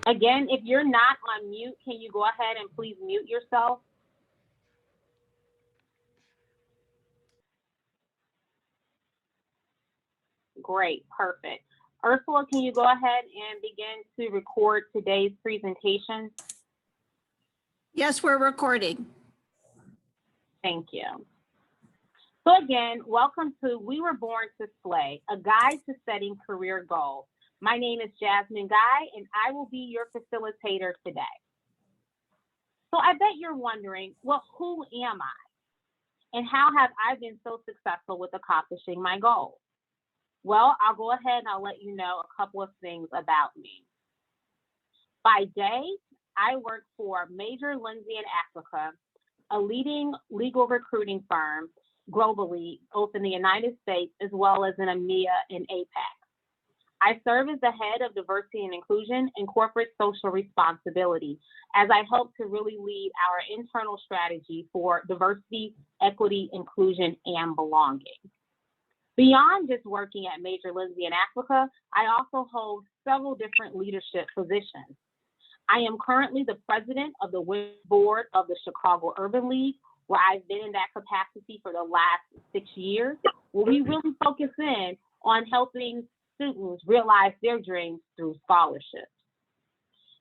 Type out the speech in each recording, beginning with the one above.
Again, if you're not on mute, can you go ahead and please mute yourself? Great, perfect. Ursula, can you go ahead and begin to record today's presentation? Yes, we're recording. Thank you. So again, welcome to We Were Born to Slay, a guide to setting career goals. My name is Jasmine Guy, and I will be your facilitator today. So I bet you're wondering, well, who am I? And how have I been so successful with accomplishing my goals? Well, I'll go ahead and I'll let you know a couple of things about me. By day, I work for Major Lindsay in Africa, a leading legal recruiting firm globally, both in the United States as well as in EMEA and APAC. I serve as the head of diversity and inclusion and corporate social responsibility as I help to really lead our internal strategy for diversity, equity, inclusion, and belonging. Beyond just working at Major Lindsay in Africa, I also hold several different leadership positions. I am currently the president of the Women's Board of the Chicago Urban League, where I've been in that capacity for the last 6 years, where we really focus in on helping students realize their dreams through scholarships.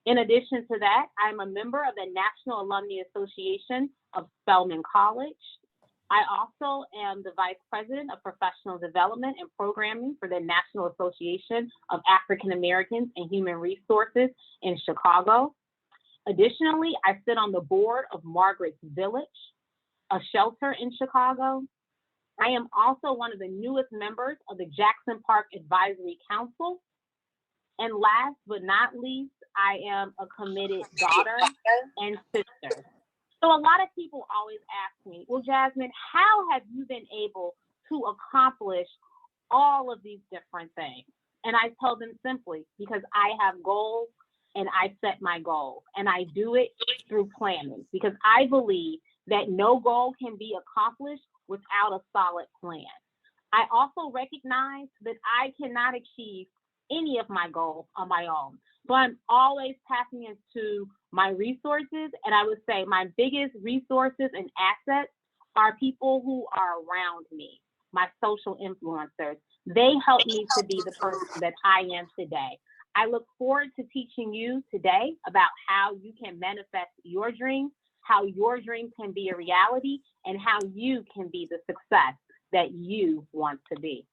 In addition to that, I'm a member of the National Alumni Association of Spelman College. I also am the Vice President of Professional Development and Programming for the National Association of African Americans and Human Resources in Chicago. Additionally, I sit on the board of Margaret's Village, a shelter in Chicago. I am also one of the newest members of the Jackson Park Advisory Council. And last but not least, I am a committed daughter and sister. So a lot of people always ask me, well, Jasmine, how have you been able to accomplish all of these different things? And I tell them simply, because I have goals and I set my goals, and I do it through planning, because I believe that no goal can be accomplished without a solid plan. I also recognize that I cannot achieve any of my goals on my own. So I'm always tapping into my resources, and I would say my biggest resources and assets are people who are around me, my social influencers. They help me to be the person that I am today. I look forward to teaching you today about how you can manifest your dreams, how your dreams can be a reality, and how you can be the success that you want to be.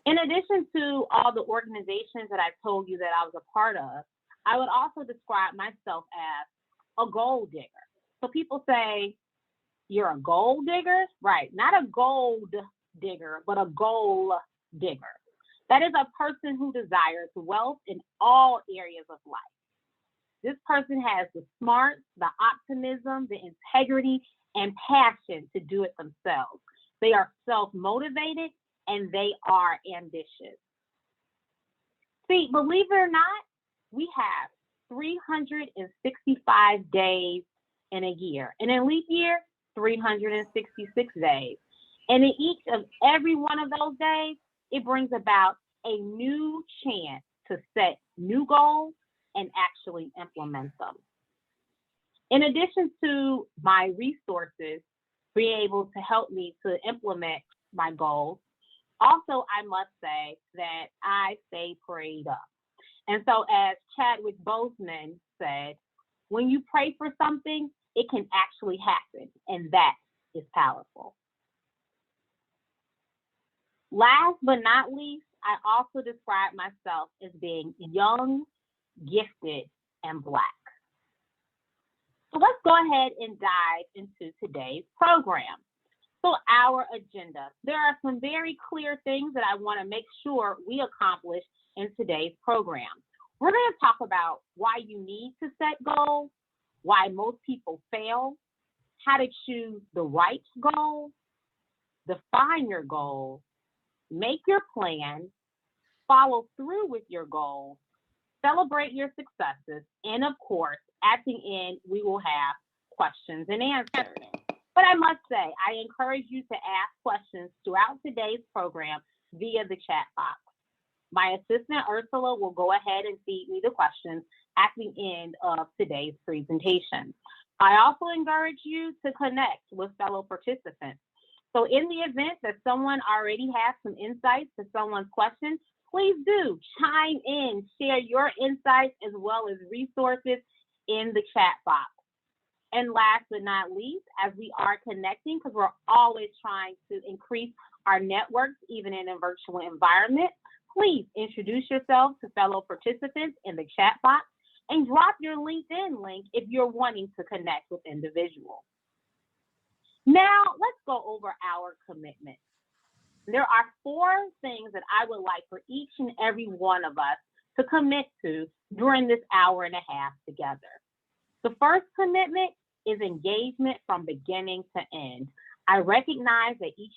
In addition to all the organizations that I told you that I was a part of, I would also describe myself as a gold digger. So people say, you're a gold digger? Right, not a gold digger, but a goal digger. That is a person who desires wealth in all areas of life. This person has the smarts, the optimism, the integrity, and passion to do it themselves. They are self-motivated and they are ambitious. See, believe it or not, we have 365 days in a year. And in leap year, 366 days. And in each of every one of those days, it brings about a new chance to set new goals and actually implement them. In addition to my resources being able to help me to implement my goals, also I must say that I stay prayed up. And so as Chadwick Boseman said, when you pray for something, it can actually happen, and that is powerful. Last but not least, I also describe myself as being young, gifted, and Black. So let's go ahead and dive into today's program. So our agenda, there are some very clear things that I want to make sure we accomplish in today's program. We're going to talk about why you need to set goals, why most people fail, how to choose the right goal, define your goals, make your plan, follow through with your goals, celebrate your successes, and of course, at the end, we will have questions and answers. But I must say, I encourage you to ask questions throughout today's program via the chat box. My assistant, Ursula, will go ahead and feed me the questions at the end of today's presentation. I also encourage you to connect with fellow participants. So in the event that someone already has some insights to someone's question, please do chime in, share your insights as well as resources in the chat box. And last but not least, as we are connecting, because we're always trying to increase our networks, even in a virtual environment, please introduce yourself to fellow participants in the chat box and drop your LinkedIn link if you're wanting to connect with individuals. Now, let's go over our commitment. There are 4 things that I would like for each and every one of us to commit to during this hour and a half together. The first commitment is engagement from beginning to end. I recognize that each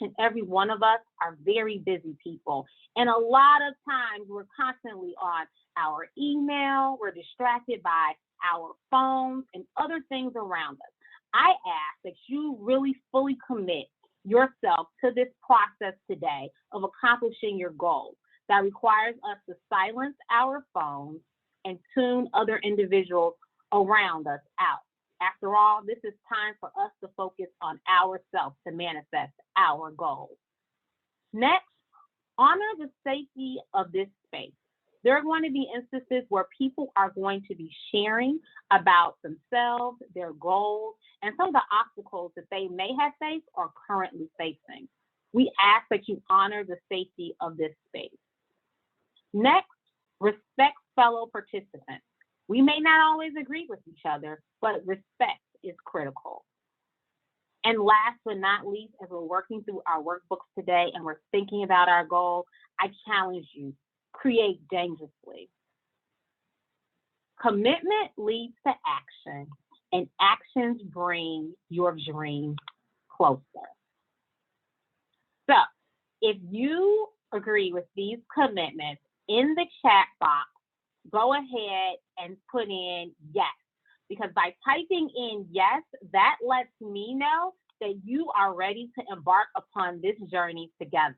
and every one of us are very busy people. And a lot of times we're constantly on our email, we're distracted by our phones and other things around us. I ask that you really fully commit yourself to this process today of accomplishing your goals. That requires us to silence our phones and tune other individuals around us out. After all, this is time for us to focus on ourselves to manifest our goals. Next, honor the safety of this space. There are going to be instances where people are going to be sharing about themselves, their goals, and some of the obstacles that they may have faced or currently facing. We ask that you honor the safety of this space. Next, respect fellow participants. We may not always agree with each other, but respect is critical. And last but not least, as we're working through our workbooks today and we're thinking about our goal, I challenge you, create dangerously. Commitment leads to action, and actions bring your dream closer. So if you agree with these commitments in the chat box, go ahead and put in yes, because by typing in yes, that lets me know that you are ready to embark upon this journey together.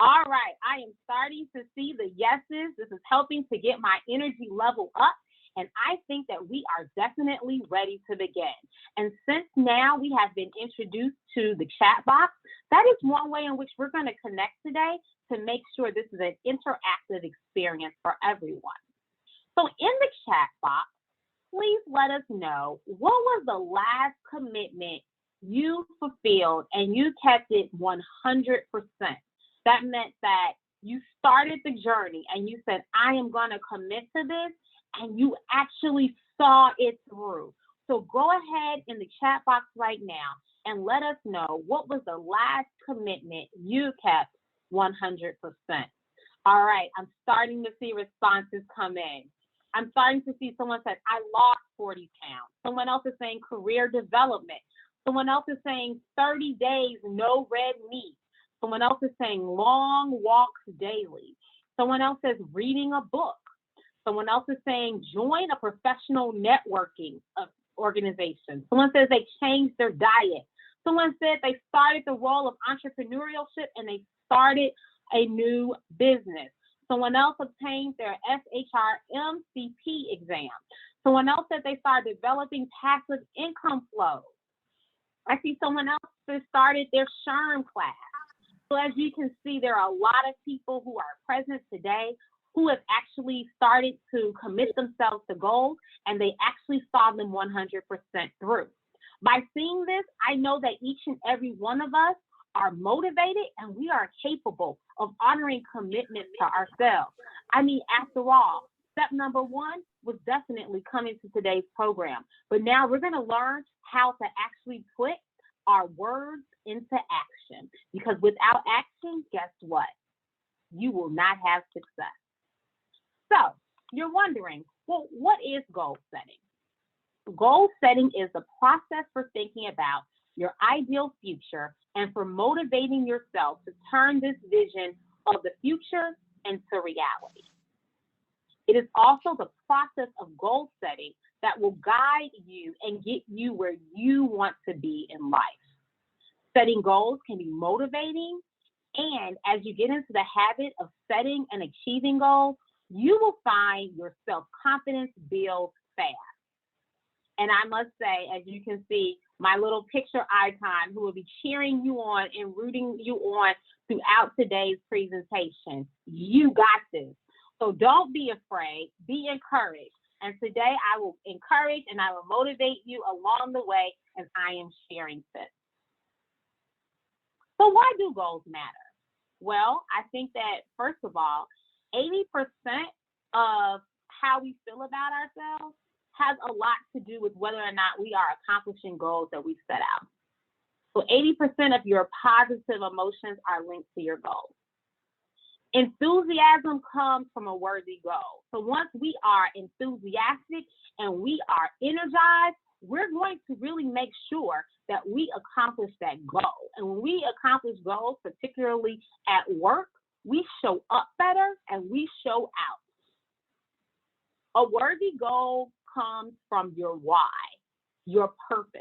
All right, I am starting to see the yeses. This is helping to get my energy level up, and I think that we are definitely ready to begin. And since now we have been introduced to the chat box, that is one way in which we're going to connect today to make sure this is an interactive experience for everyone. So in the chat box, please let us know, what was the last commitment you fulfilled and you kept it 100%? That meant that you started the journey and you said, I am going to commit to this, and you actually saw it through. So go ahead in the chat box right now and let us know, what was the last commitment you kept 100%? All right, I'm starting to see responses come in. I'm starting to see someone said, I lost 40 pounds. Someone else is saying career development. Someone else is saying 30 days, no red meat. Someone else is saying long walks daily. Someone else says reading a book. Someone else is saying join a professional networking organization. Someone says they changed their diet. Someone said they started the role of entrepreneurship and they started a new business. Someone else obtained their SHRM-CP exam. Someone else said they started developing passive income flows. I see someone else that started their SHRM class. So as you can see, there are a lot of people who are present today who have actually started to commit themselves to goals, and they actually saw them 100% through. By seeing this, I know that each and every one of us are motivated and we are capable of honoring commitments to ourselves. I mean, after all, step number 1 was definitely coming to today's program, but now we're going to learn how to actually put our words into action, because without action, guess what? You will not have success. So you're wondering, well, what is goal setting? Goal setting is the process for thinking about your ideal future and for motivating yourself to turn this vision of the future into reality. It is also the process of goal setting that will guide you and get you where you want to be in life. Setting goals can be motivating And as you get into the habit of setting and achieving goals, you will find your self-confidence build fast. And I must say, as you can see, my little picture icon who will be cheering you on and rooting you on throughout today's presentation. You got this. So don't be afraid, be encouraged. And today I will encourage and I will motivate you along the way as I am sharing this. So why do goals matter? Well, I think that first of all, 80% of how we feel about ourselves has a lot to do with whether or not we are accomplishing goals that we set out. So 80% of your positive emotions are linked to your goals. Enthusiasm comes from a worthy goal. So once we are enthusiastic and we are energized, we're going to really make sure that we accomplish that goal. And when we accomplish goals, particularly at work, we show up better and we show out. A worthy goal comes from your why, your purpose.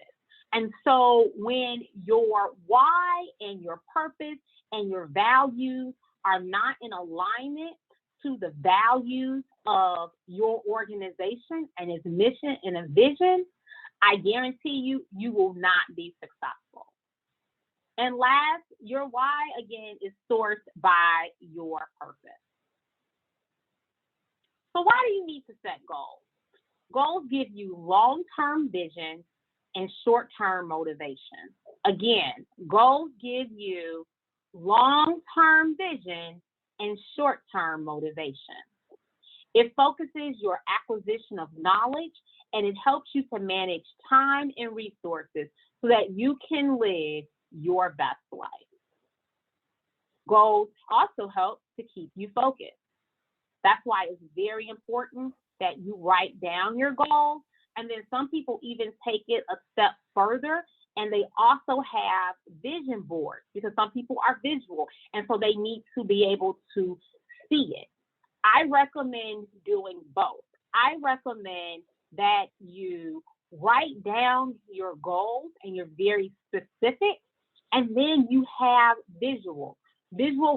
And so when your why and your purpose and your values are not in alignment to the values of your organization and its mission and a vision, I guarantee you, you will not be successful. And last, your why, again, is sourced by your purpose. So why do you need to set goals? Goals give you long-term vision and short-term motivation. Again, goals give you long-term vision and short-term motivation. It focuses your acquisition of knowledge and it helps you to manage time and resources so that you can live your best life. Goals also help to keep you focused. That's why it's very important that you write down your goals. And then some people even take it a step further and they also have vision boards because some people are visual and so they need to be able to see it. I recommend doing both. I recommend that you write down your goals and you're very specific, and then you have visual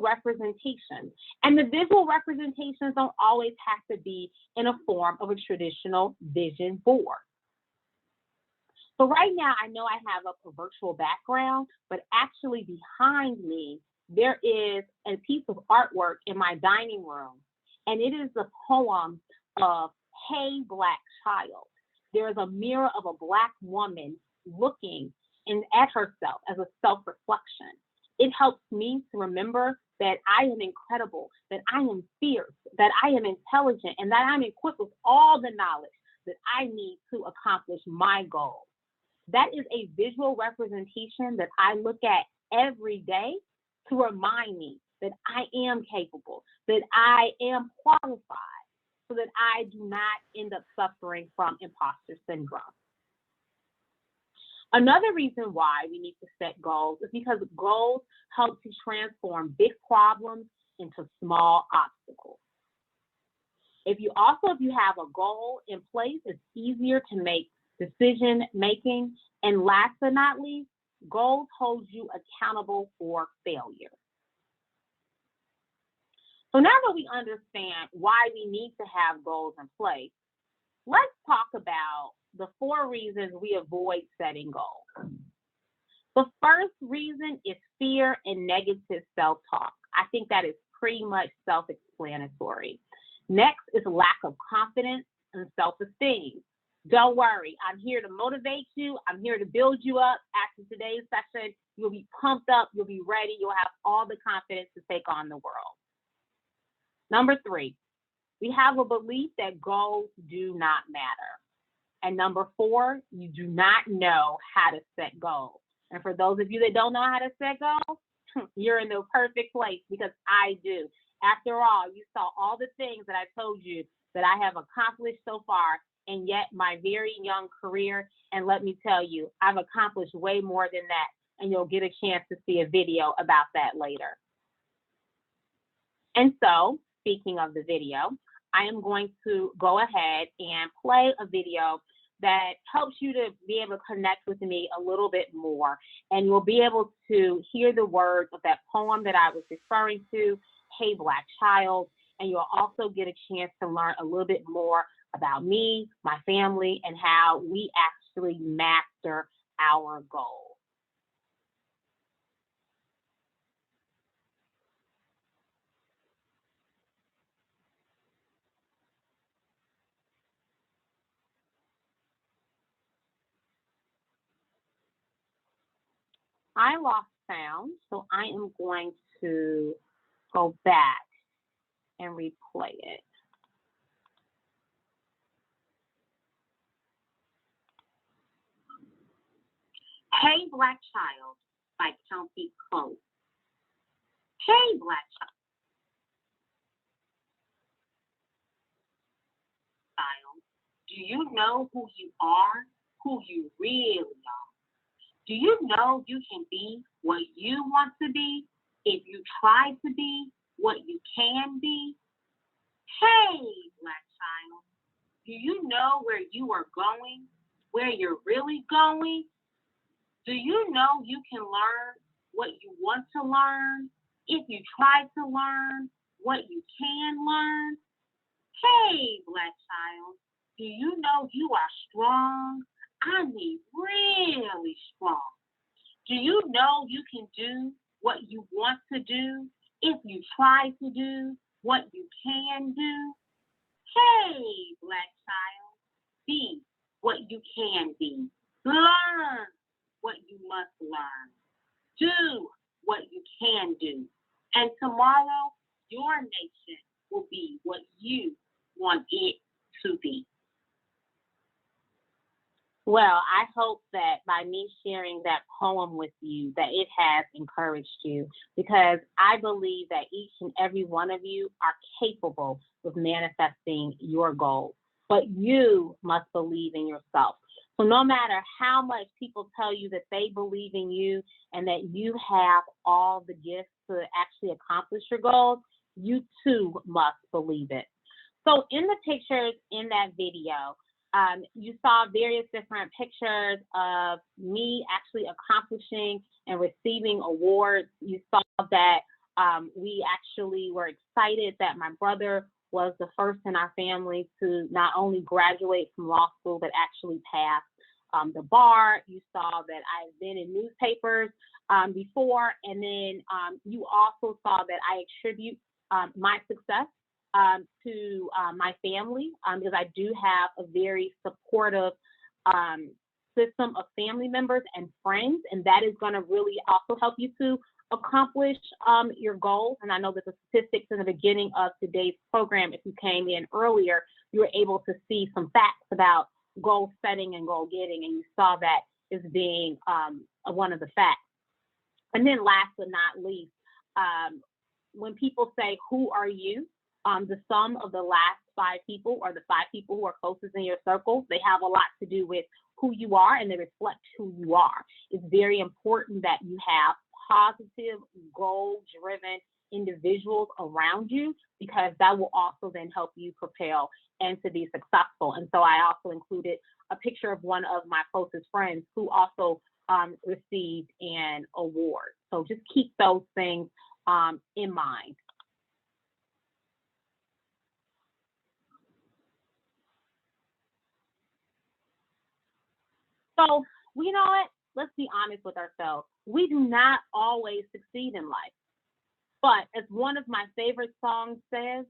representations. And the visual representations don't always have to be in a form of a traditional vision board. So right now, I know I have a virtual background, but actually behind me, there is a piece of artwork in my dining room, and it is a poem of Hey Black Child. There is a mirror of a Black woman looking at herself as a self-reflection. It helps me to remember that I am incredible, that I am fierce, that I am intelligent, and that I'm equipped with all the knowledge that I need to accomplish my goals. That is a visual representation that I look at every day to remind me that I am capable, that I am qualified, so that I do not end up suffering from imposter syndrome. Another reason why we need to set goals is because goals help to transform big problems into small obstacles. If you have a goal in place, it's easier to make decision making. And last but not least, goals hold you accountable for failure. So now that we understand why we need to have goals in place, let's talk about the 4 reasons we avoid setting goals. The first reason is fear and negative self-talk. I think that is pretty much self-explanatory. Next is lack of confidence and self-esteem. Don't worry, I'm here to motivate you. I'm here to build you up. After today's session, you'll be pumped up, you'll be ready, you'll have all the confidence to take on the world. Number 3, we have a belief that goals do not matter. And number 4, you do not know how to set goals. And for those of you that don't know how to set goals, you're in the perfect place because I do. After all, you saw all the things that I told you that I have accomplished so far, and yet my very young career. And let me tell you, I've accomplished way more than that. And you'll get a chance to see a video about that later. And so, speaking of the video, I am going to go ahead and play a video that helps you to be able to connect with me a little bit more. And you'll be able to hear the words of that poem that I was referring to, Hey Black Child. And you'll also get a chance to learn a little bit more about me, my family, and how we actually master our goals. I lost sound, so I am going to go back and replay it. Hey Black Child by Kelsey Close. Hey Black Child, do you know who you are, who you really are? Do you know you can be what you want to be if you try to be what you can be? Hey, Black Child, do you know where you are going, where you're really going? Do you know you can learn what you want to learn if you try to learn what you can learn? Hey, Black Child, do you know you are strong? I mean, really strong. Do you know you can do what you want to do if you try to do what you can do? Hey, Black Child, be what you can be. Learn what you must learn. Do what you can do. And tomorrow, your nation will be what you want it to be. Well, I hope that by me sharing that poem with you, that it has encouraged you, because I believe that each and every one of you are capable of manifesting your goals, but you must believe in yourself. So no matter how much people tell you that they believe in you and that you have all the gifts to actually accomplish your goals, you too must believe it. So in the pictures in that video, you saw various different pictures of me actually accomplishing and receiving awards. You saw that we actually were excited that my brother was the first in our family to not only graduate from law school, but actually pass the bar. You saw that I've been in newspapers before, and then you also saw that I attribute my success to my family, because I do have a very supportive system of family members and friends, and that is going to really also help you to accomplish your goals. And I know that the statistics in the beginning of today's program, if you came in earlier, you were able to see some facts about goal setting and goal getting, and you saw that as being one of the facts. And then last but not least, when people say, who are you? The sum of the last 5 people, or the 5 people who are closest in your circle, they have a lot to do with who you are, and they reflect who you are. It's very important that you have positive, goal-driven individuals around you, because that will also then help you propel and to be successful. And so I also included a picture of one of my closest friends who also received an award. So just keep those things in mind. So, you know what? Let's be honest with ourselves. We do not always succeed in life. But as one of my favorite songs says,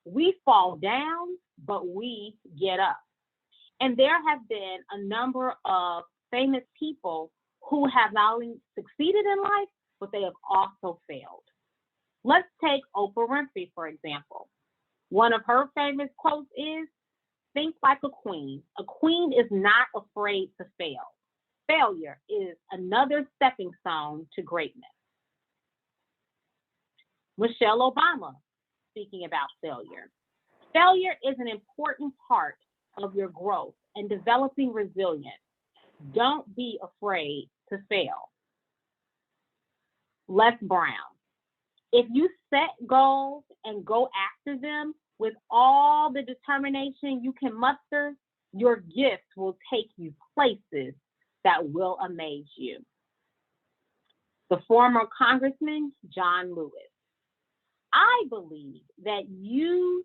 we fall down, but we get up. And there have been a number of famous people who have not only succeeded in life, but they have also failed. Let's take Oprah Winfrey, for example. One of her famous quotes is, think like a queen. A queen is not afraid to fail. Failure is another stepping stone to greatness. Michelle Obama, speaking about failure. Failure is an important part of your growth and developing resilience. Don't be afraid to fail. Les Brown. If you set goals and go after them with all the determination you can muster, Your gifts will take you places that will amaze you. The former Congressman John Lewis. I believe that you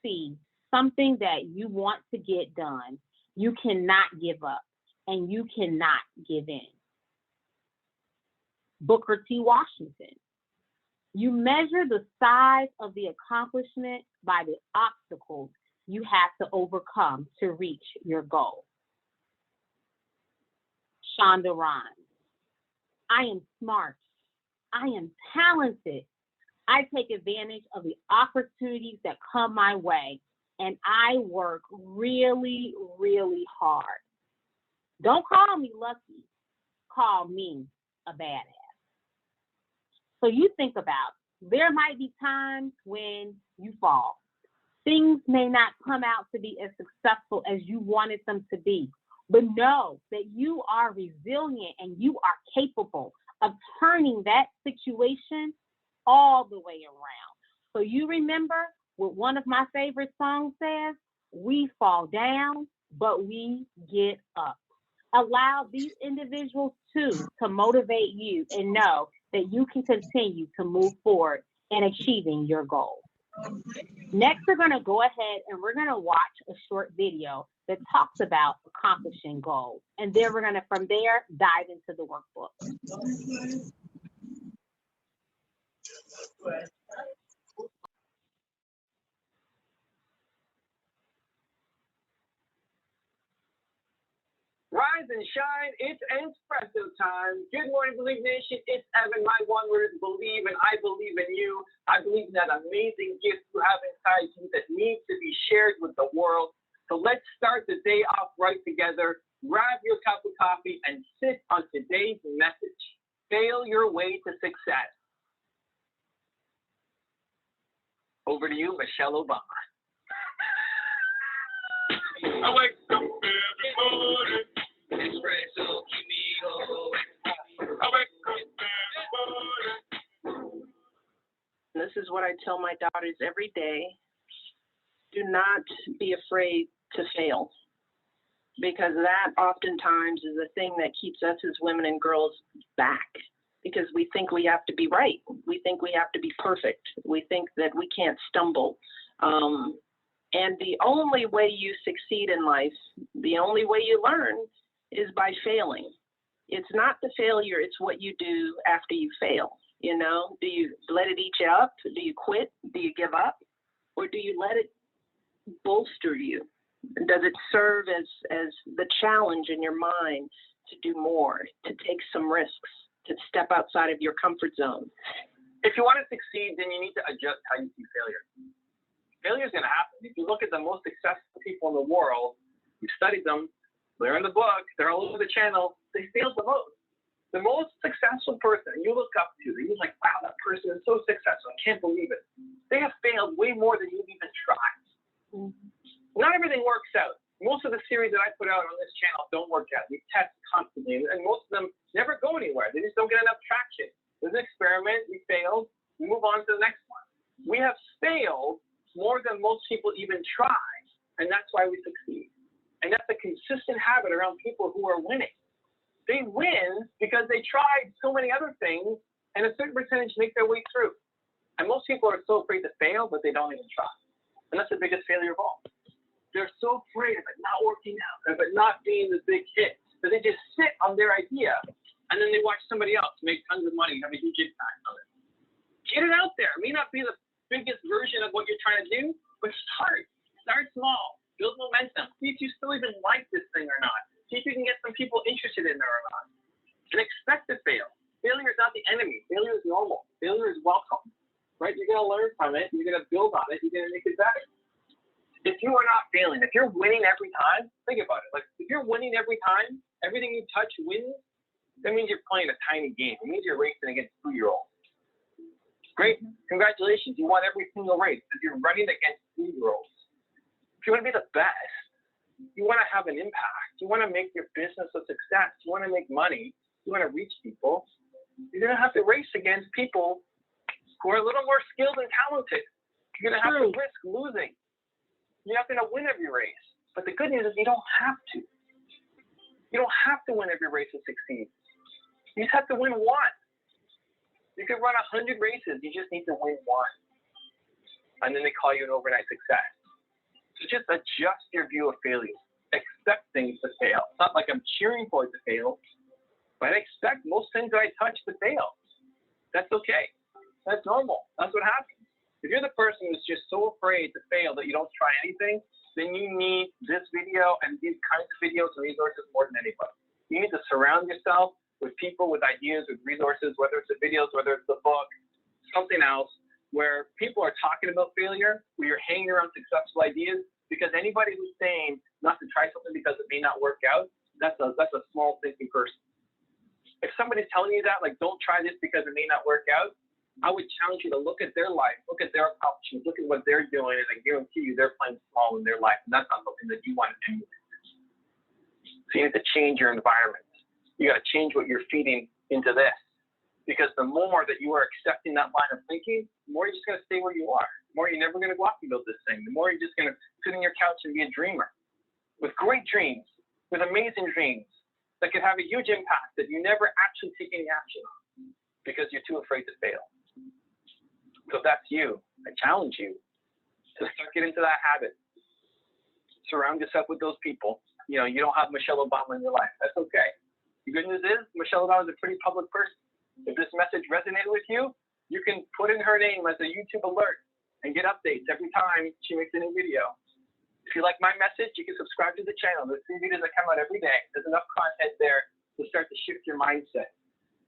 see something that you want to get done. You cannot give up and you cannot give in. Booker T. Washington. You measure the size of the accomplishment by the obstacles you have to overcome to reach your goal. Shonda Rhimes. I am smart. I am talented. I take advantage of the opportunities that come my way, and I work really, really hard. Don't call me lucky. Call me a badass. So you think about, there might be times when you fall. Things may not come out to be as successful as you wanted them to be, but know that you are resilient and you are capable of turning that situation all the way around. So you remember what one of my favorite songs says, we fall down, but we get up. Allow these individuals too to motivate you and know that you can continue to move forward in achieving your goals. Next, we're going to go ahead and we're going to watch a short video that talks about accomplishing goals. And then we're going to, from there, dive into the workbook. Rise and shine, it's espresso time. Good morning, Believe Nation. It's Evan. My one word is believe, and I believe in you. I believe in that amazing gift you have inside you that needs to be shared with the world. So let's start the day off right together. Grab your cup of coffee and sit on today's message. Fail your way to success. Over to you, Michelle Obama. I wake up every morning. Espresso, keep me going. I wake up every morning. This is what I tell my daughters every day. Do not be afraid to fail, because that oftentimes is the thing that keeps us as women and girls back, because we think we have to be right. We think we have to be perfect. We think that we can't stumble. And the only way you succeed in life, the only way you learn is by failing. It's not the failure, it's what you do after you fail. You know, do you let it eat you up? Do you quit? Do you give up? Or do you let it bolster you? Does it serve as the challenge in your mind to do more, to take some risks, to step outside of your comfort zone? If you want to succeed, then you need to adjust how you see failure. Failure is going to happen. If you look at the most successful people in the world, you studied them, they're in the book, they're all over the channel, they failed the most. The most successful person you look up to, you're like, wow, that person is so successful, I can't believe it. They have failed way more than you've even tried. Not everything works out. Most of the series that I put out on this channel don't work out. We test constantly, and most of them never go anywhere. They just don't get enough traction. There's an experiment, we failed, we move on to the next one. We have failed more than most people even try, and that's why we succeed. And that's a consistent habit around people who are winning. They win because they tried so many other things, and a certain percentage make their way through. And most people are so afraid to fail, but they don't even try. And that's the biggest failure of all. They're so afraid of it not working out, of it not being the big hit, that they just sit on their idea, and then they watch somebody else make tons of money, have a huge impact on it. Get it out there. It may not be the biggest version of what you're trying to do, but start. Start small. Build momentum. See if you still even like this thing or not. See if you can get some people interested in there or not. And expect to fail. Failure is not the enemy. Failure is normal. Failure is welcome. Right? You're going to learn from it. You're going to build on it. You're going to make it better. If you are not failing, if you're winning every time, think about it. Like, if you're winning every time, everything you touch wins, that means you're playing a tiny game. It means you're racing against 2-year-olds. Great. Congratulations. You won every single race because you're running against 2-year-olds. If you want to be the best, you want to have an impact. You want to make your business a success. You want to make money. You want to reach people. You're going to have to race against people who are a little more skilled and talented. You're going to have to risk losing. You're not going to win every race, But the good news is you don't have to. You don't have to win every race to succeed. You just have to win one. You can run 100 races. You just need to win one. And then they call you an overnight success. So just adjust your view of failure. Expect things to fail. It's not like I'm cheering for it to fail, but I expect most things that I touch to fail. That's okay. That's normal. That's what happens. If you're the person who's just so afraid to fail that you don't try anything, then you need this video and these kinds of videos and resources more than anybody. You need to surround yourself with people, with ideas, with resources, whether it's the videos, whether it's the book, something else, where people are talking about failure, where you're hanging around successful ideas, because anybody who's saying not to try something because it may not work out, that's a small thinking person. If somebody's telling you that, like, don't try this because it may not work out, I would challenge you to look at their life, look at their accomplishments, look at what they're doing, and I guarantee you they're playing small in their life, and that's not something that you want to do. So you need to change your environment. You got to change what you're feeding into this, because the more that you are accepting that line of thinking, the more you're just going to stay where you are. The more you're never going to go off and build this thing. The more you're just going to sit on your couch and be a dreamer with great dreams, with amazing dreams that could have a huge impact that you never actually take any action on because you're too afraid to fail. So if that's you, I challenge you to start getting into that habit. Surround yourself with those people. You know, you don't have Michelle Obama in your life. That's okay. The good news is Michelle Obama is a pretty public person. If this message resonated with you, you can put in her name as a YouTube alert and get updates every time she makes a new video. If you like my message, you can subscribe to the channel. There's 3 videos that come out every day. There's enough content there to start to shift your mindset.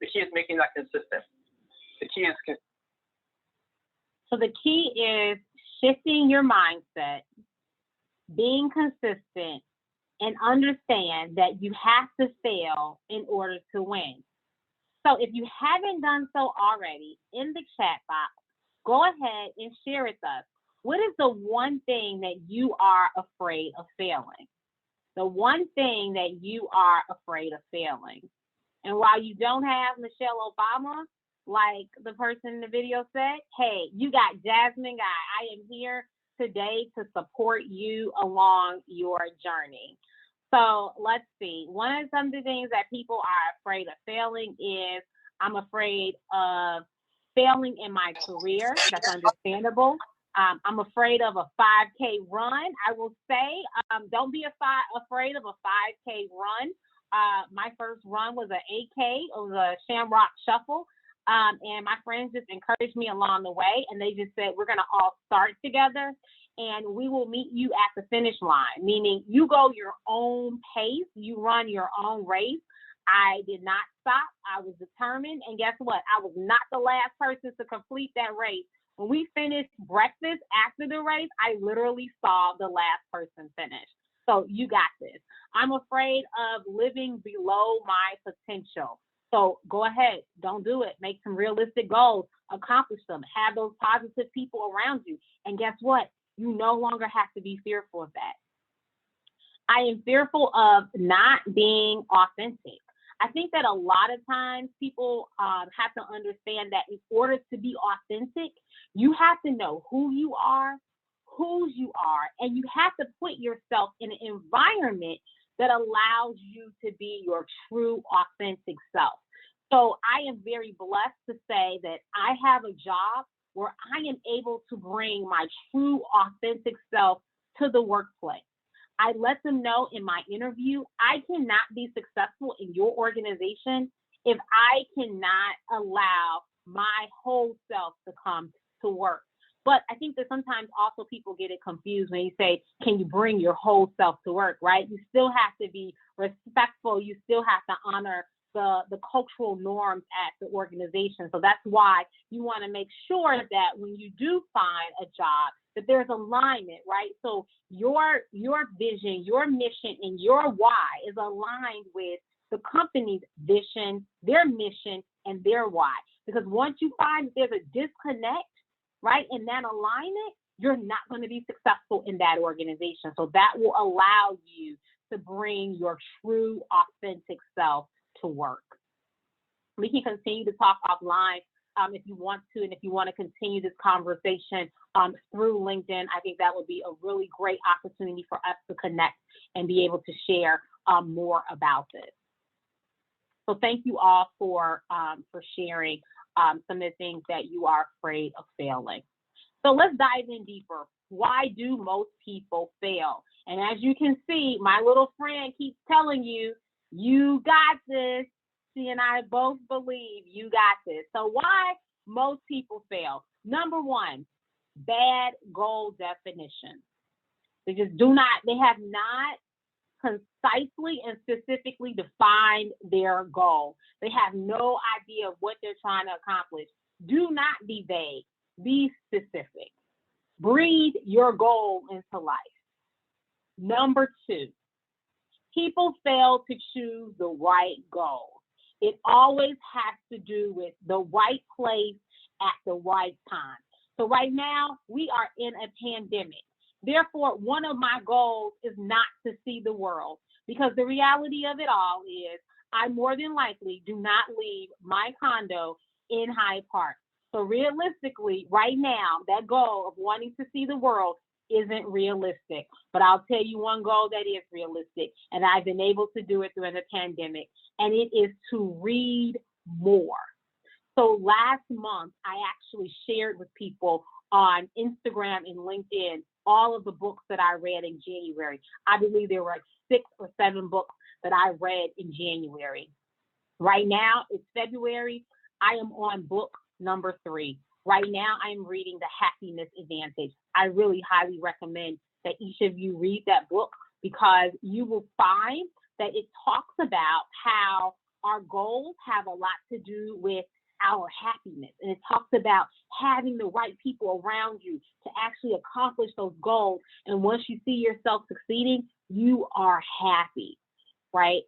The key is making that consistent. The key is So the key is shifting your mindset, being consistent, and understand that you have to fail in order to win. So if you haven't done so already, in the chat box, go ahead and share with us. What is the one thing that you are afraid of failing? The one thing that you are afraid of failing. And while you don't have Michelle Obama, like the person in the video said, hey, you got Jasmine Guy. I am here today to support you along your journey. So let's see. One of some of the things that people are afraid of failing is I'm afraid of failing in my career. That's understandable. I'm afraid of a 5K run. I will say, don't be afraid of a 5K run. My first run was an 8K. It was a Shamrock Shuffle. And my friends just encouraged me along the way. And they just said, we're going to all start together and we will meet you at the finish line, meaning you go your own pace, you run your own race. I did not stop. I was determined. And guess what? I was not the last person to complete that race. When we finished breakfast after the race, I literally saw the last person finish. So you got this. I'm afraid of living below my potential. So go ahead, don't do it. Make some realistic goals, accomplish them, have those positive people around you. And guess what? You no longer have to be fearful of that. I am fearful of not being authentic. I think that a lot of times people have to understand that in order to be authentic, you have to know who you are, whose you are, and you have to put yourself in an environment that allows you to be your true, authentic self. So I am very blessed to say that I have a job where I am able to bring my true, authentic self to the workplace. I let them know in my interview, I cannot be successful in your organization if I cannot allow my whole self to come to work. But I think that sometimes also people get it confused when you say, can you bring your whole self to work, right? You still have to be respectful. You still have to honor the cultural norms at the organization. So that's why you want to make sure that when you do find a job, that there's alignment, right? So your vision, your mission, and your why is aligned with the company's vision, their mission, and their why. Because once you find that there's a disconnect, right, in that alignment, you're not going to be successful in that organization. So that will allow you to bring your true, authentic self to work. We can continue to talk offline if you want to, and if you want to continue this conversation through LinkedIn, I think that would be a really great opportunity for us to connect and be able to share more about this. So thank you all for sharing some of the things that you are afraid of failing. So let's dive in deeper. Why do most people fail? And as you can see, my little friend keeps telling you, you got this. She and I both believe you got this. So why most people fail? Number one, bad goal definition. They have not concisely and specifically defined their goal. They have no idea of what they're trying to accomplish. Do not be vague. Be specific. Breathe your goal into life. Number two, people fail to choose the right goal. It always has to do with the right place at the right time. So right now, we are in a pandemic. Therefore, one of my goals is not to see the world, because the reality of it all is I more than likely do not leave my condo in Hyde Park. So realistically, right now, that goal of wanting to see the world isn't realistic. But I'll tell you one goal that is realistic, and I've been able to do it during the pandemic, and it is to read more. So last month, I actually shared with people on Instagram and LinkedIn all of the books that I read in January. I believe there were like 6 or 7 books that I read in January. Right now, it's February. I am on book number 3. Right now, I'm reading The Happiness Advantage. I really highly recommend that each of you read that book, because you will find that it talks about how our goals have a lot to do with our happiness. And it talks about having the right people around you to actually accomplish those goals. And once you see yourself succeeding, you are happy, right?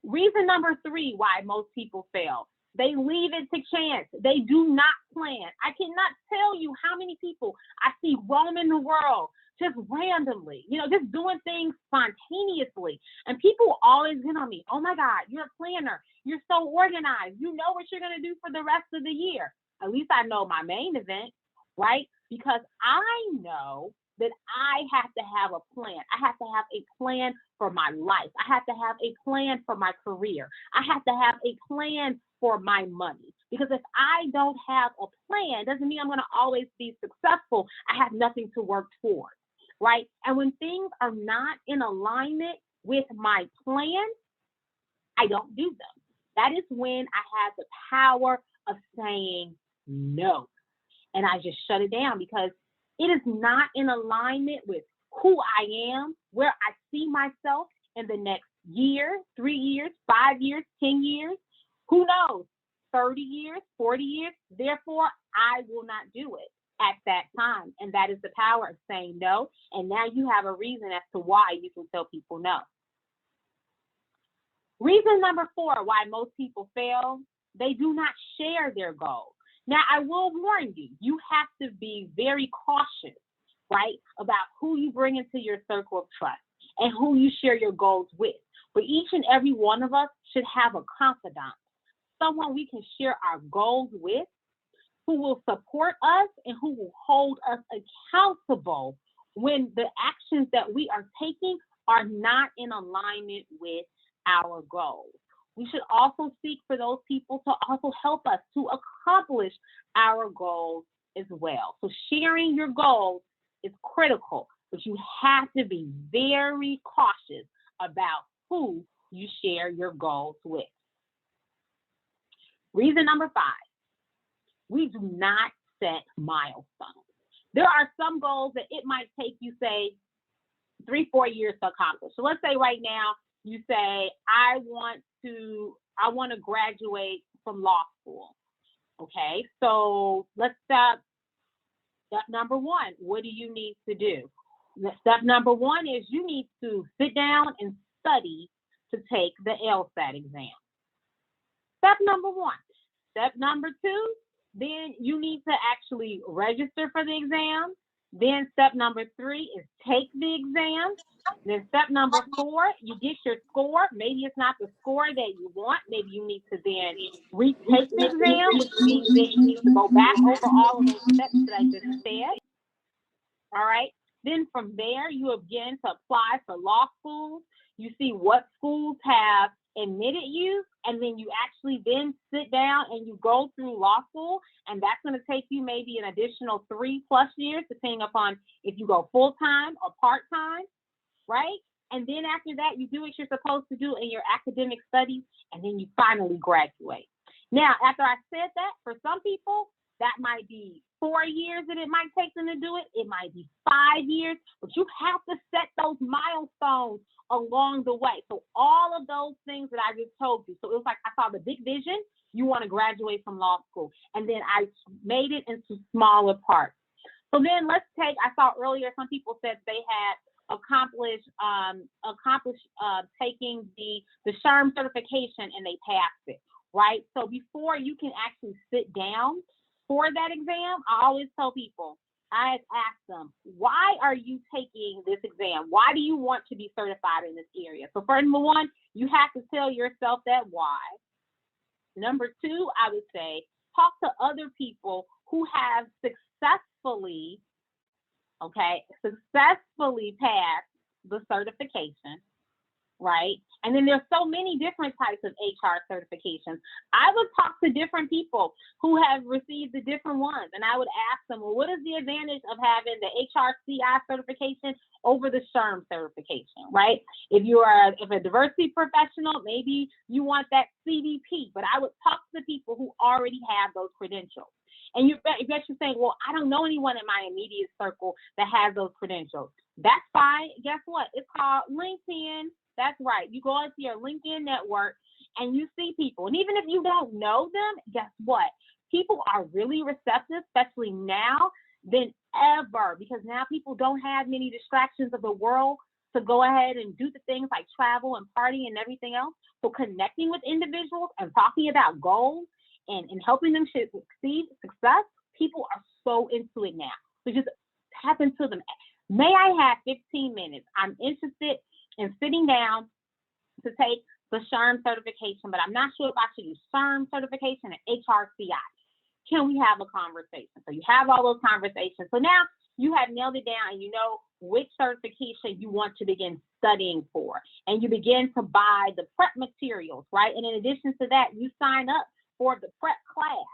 Reason number 3 why most people fail. They leave it to chance. They do not plan. I cannot tell you how many people I see roaming the world just randomly, just doing things spontaneously. And people always get on me. Oh my God, you're a planner. You're so organized. You know what you're going to do for the rest of the year. At least I know my main event, right? Because I know that I have to have a plan. I have to have a plan for my life. I have to have a plan for my career. I have to have a plan for my money. Because if I don't have a plan, doesn't mean I'm going to always be successful. I have nothing to work toward, right? And when things are not in alignment with my plan, I don't do them. That is when I have the power of saying no. And I just shut it down, because it is not in alignment with who I am, where I see myself in the next year, 3 years, 5 years, 10 years, who knows, 30 years, 40 years. Therefore, I will not do it at that time. And that is the power of saying no. And now you have a reason as to why you can tell people no. Reason number 4 why most people fail, they do not share their goals. Now, I will warn you, you have to be very cautious, right, about who you bring into your circle of trust and who you share your goals with. But each and every one of us should have a confidant, someone we can share our goals with, who will support us and who will hold us accountable when the actions that we are taking are not in alignment with our goals. We should also seek for those people to also help us to accomplish our goals as well. So sharing your goals is critical, but you have to be very cautious about who you share your goals with. Reason number 5, we do not set milestones. There are some goals that it might take you, say, 3-4 years to accomplish. So let's say right now you say, I want to graduate from law school. Okay, so let's step number 1. What do you need to do? Step number 1 is you need to sit down and study to take the LSAT exam. Step number 1. Step number 2, then you need to actually register for the exam. Then step number 3 is take the exam. Then step number 4, you get your score. Maybe it's not the score that you want. Maybe you need to then retake the exam, which means that you need to go back over all of those steps that I just said. All right. Then from there, you begin to apply for law schools. You see what schools have admitted you, and then you actually then sit down and you go through law school, and that's going to take you maybe an additional 3+ years, depending upon if you go full-time or part-time, right? And then after that, you do what you're supposed to do in your academic studies, and then you finally graduate. Now, after I said that, for some people, that might be 4 years that it might take them to do it. It might be 5 years, but you have to set those milestones along the way. So all of those things that I just told you. So it was like I saw the big vision. You want to graduate from law school. And then I made it into smaller parts. So then let's take, I saw earlier some people said they had accomplished taking the SHRM certification and they passed it, right? So before you can actually sit down for that exam, I always tell people, I ask them, why are you taking this exam? Why do you want to be certified in this area? So for number 1, you have to tell yourself that why. Number 2, I would say, talk to other people who have successfully passed the certification, right? And then there's so many different types of HR certifications. I would talk to different people who have received the different ones, and I would ask them, well, what is the advantage of having the HRCI certification over the SHRM certification, right? If a diversity professional, maybe you want that CDP, but I would talk to the people who already have those credentials. And you bet you're saying, well, I don't know anyone in my immediate circle that has those credentials. That's fine. Guess what? It's called LinkedIn. That's right. You go into your LinkedIn network and you see people. And even if you don't know them, guess what? People are really receptive, especially now than ever, because now people don't have many distractions of the world to go ahead and do the things like travel and party and everything else. So connecting with individuals and talking about goals and helping them to succeed, success, people are so into it now. So just tap into them. May I have 15 minutes? I'm interested in sitting down to take the SHRM certification, but I'm not sure if I should use SHRM certification and HRCI. Can we have a conversation? So you have all those conversations. So now you have nailed it down and you know which certification you want to begin studying for. And you begin to buy the prep materials, right? And in addition to that, you sign up for the prep class,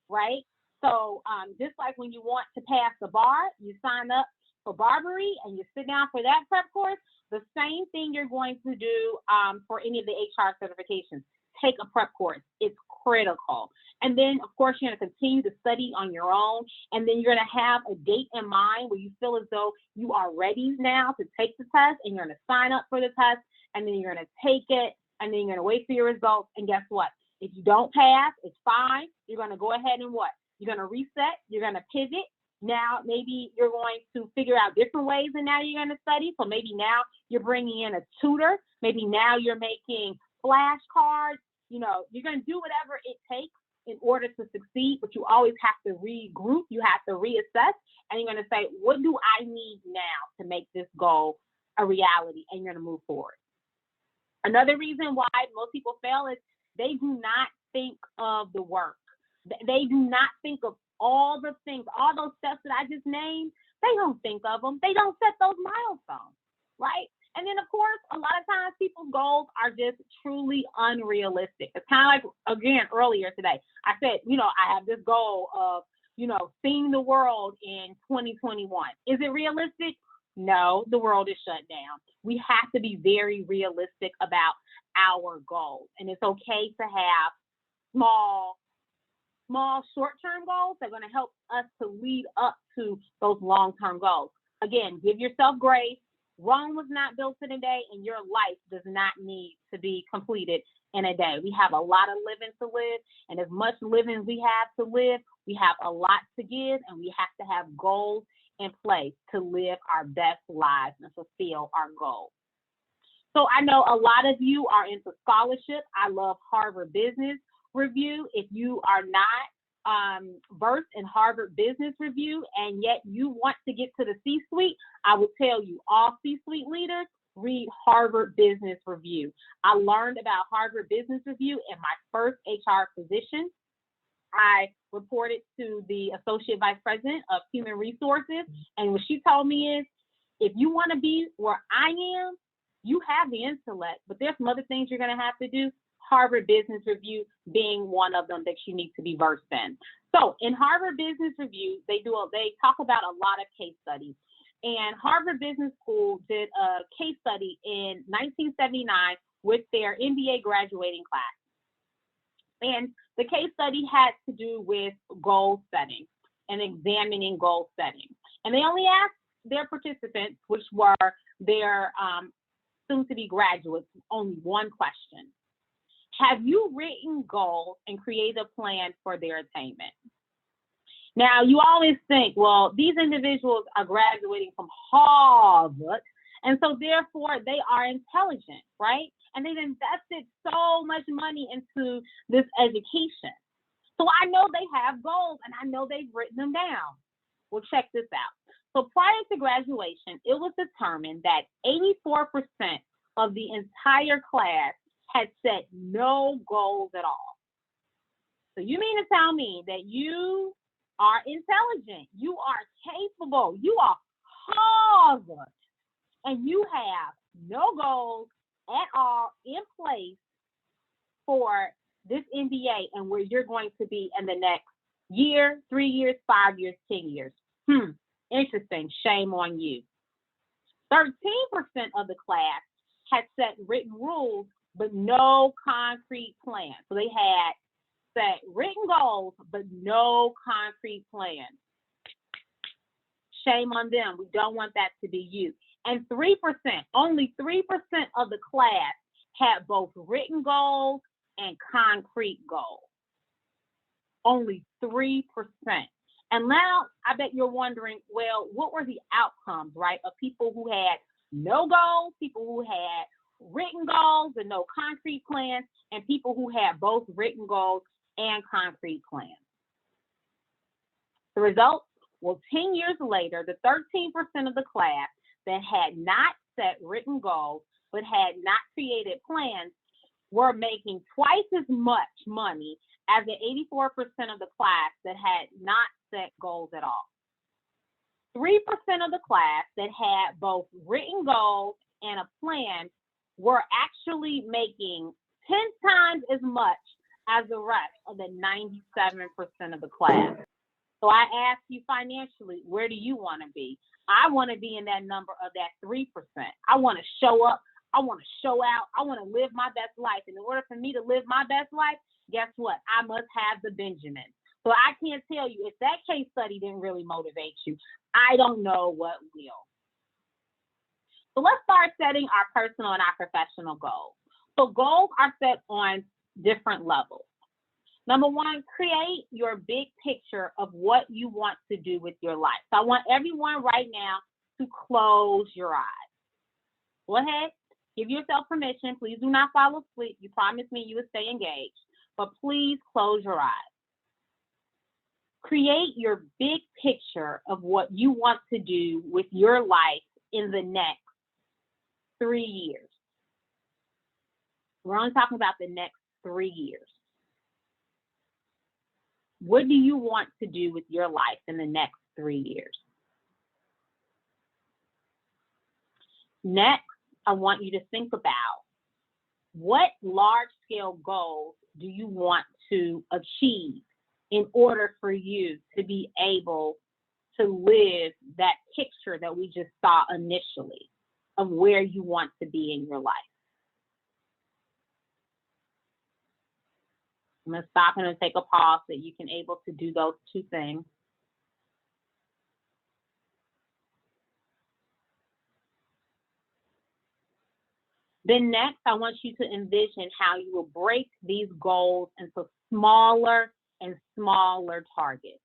right? So just like when you want to pass the bar, you sign up for Barbary and you sit down for that prep course. The same thing you're going to do for any of the HR certifications. Take a prep course. It's critical. And then, of course, you're going to continue to study on your own. And then you're going to have a date in mind where you feel as though you are ready now to take the test, and you're going to sign up for the test, and then you're going to take it, and then you're going to wait for your results. And guess what? If you don't pass, it's fine. You're going to go ahead and what? You're going to reset. You're going to pivot. Now, maybe you're going to figure out different ways, and now you're going to study. So maybe now you're bringing in a tutor. Maybe now you're making flashcards. You know, you're going to do whatever it takes in order to succeed, but you always have to regroup. You have to reassess, and you're going to say, what do I need now to make this goal a reality? And you're going to move forward. Another reason why most people fail is they do not think of the work. They do not think of all the things, all those steps that I just named. They don't think of them. They don't set those milestones, right? And then, of course, a lot of times people's goals are just truly unrealistic. It's kind of like, again, earlier today, I said, I have this goal of, seeing the world in 2021. Is it realistic? No, the world is shut down. We have to be very realistic about our goals. And it's okay to have small short-term goals that are going to help us to lead up to those long-term goals. Again, give yourself grace. Rome was not built in a day, and your life does not need to be completed in a day. We have a lot of living to live, and as much living as we have to live, we have a lot to give, and we have to have goals in place to live our best lives and fulfill our goals. So I know a lot of you are into scholarship. I love Harvard Business Review. If you are not versed in Harvard Business Review, and yet you want to get to the C-suite, I will tell you, all C-suite leaders read Harvard Business Review. I learned about Harvard Business Review in my first HR position. I reported to the Associate Vice President of Human Resources, and what she told me is, if you want to be where I am, you have the intellect, but there's some other things you're going to have to do. Harvard Business Review being one of them that you need to be versed in. So in Harvard Business Review, they talk about a lot of case studies. And Harvard Business School did a case study in 1979 with their MBA graduating class. And the case study had to do with goal setting and examining goal setting. And they only asked their participants, which were their soon-to-be graduates, only one question. Have you written goals and created a plan for their attainment? Now, you always think, well, these individuals are graduating from Harvard, and so therefore they are intelligent, right? And they've invested so much money into this education. So I know they have goals, and I know they've written them down. Well, check this out. So prior to graduation, it was determined that 84% of the entire class had set no goals at all. So you mean to tell me that you are intelligent, you are capable, you are Harvard, and you have no goals at all in place for this MBA and where you're going to be in the next year, 3 years, 5 years, 10 years. Interesting. Shame on you. 13% of the class had set written rules, but no concrete plan. So they had set written goals, but no concrete plan. Shame on them. We don't want that to be you. And 3%, only 3% of the class had both written goals and concrete goals. Only 3%. And now I bet you're wondering, well, what were the outcomes, right, of people who had no goals, people who had written goals and no concrete plans, and people who had both written goals and concrete plans? The result? Well, 10 years later, the 13% of the class that had not set written goals but had not created plans were making twice as much money as the 84% of the class that had not set goals at all. 3% of the class that had both written goals and a plan were actually making 10 times as much as the rest of the 97% of the class. So I ask you financially, where do you want to be? I want to be in that number of that 3%. I want to show up. I want to show out. I want to live my best life. And in order for me to live my best life, guess what? I must have the Benjamin. So I can't tell you, if that case study didn't really motivate you, I don't know what will. So let's start setting our personal and our professional goals. So goals are set on different levels. Number one, create your big picture of what you want to do with your life. So I want everyone right now to close your eyes. Go ahead, give yourself permission. Please do not fall asleep. You promised me you would stay engaged, but please close your eyes. Create your big picture of what you want to do with your life in the next 3 years. We're only talking about the next 3 years. What do you want to do with your life in the next 3 years? Next, I want you to think about what large-scale goals do you want to achieve in order for you to be able to live that picture that we just saw initially of where you want to be in your life. I'm going to stop and take a pause so you can able to do those two things. Then next, I want you to envision how you will break these goals into smaller and smaller targets.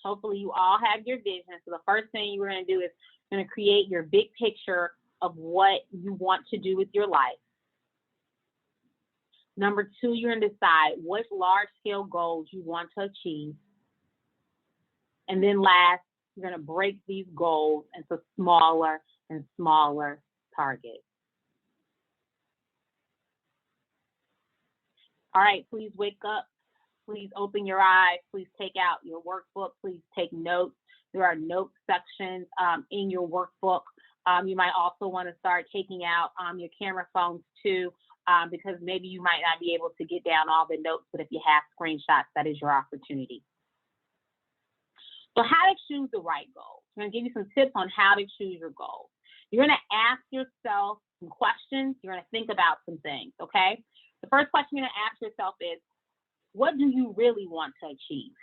Hopefully you all have your vision. So the first thing you're going to do is you're going to create your big picture of what you want to do with your life. Number 2, you're going to decide what large-scale goals you want to achieve. And then last, you're going to break these goals into smaller and smaller targets. All right, please wake up. Please open your eyes. Please take out your workbook. Please take notes. There are note sections in your workbook. You might also want to start taking out your camera phones too, because maybe you might not be able to get down all the notes, but if you have screenshots, that is your opportunity. So how to choose the right goals. I'm going to give you some tips on how to choose your goals. You're going to ask yourself some questions. You're going to think about some things, okay? The first question you're going to ask yourself is, what do you really want to achieve?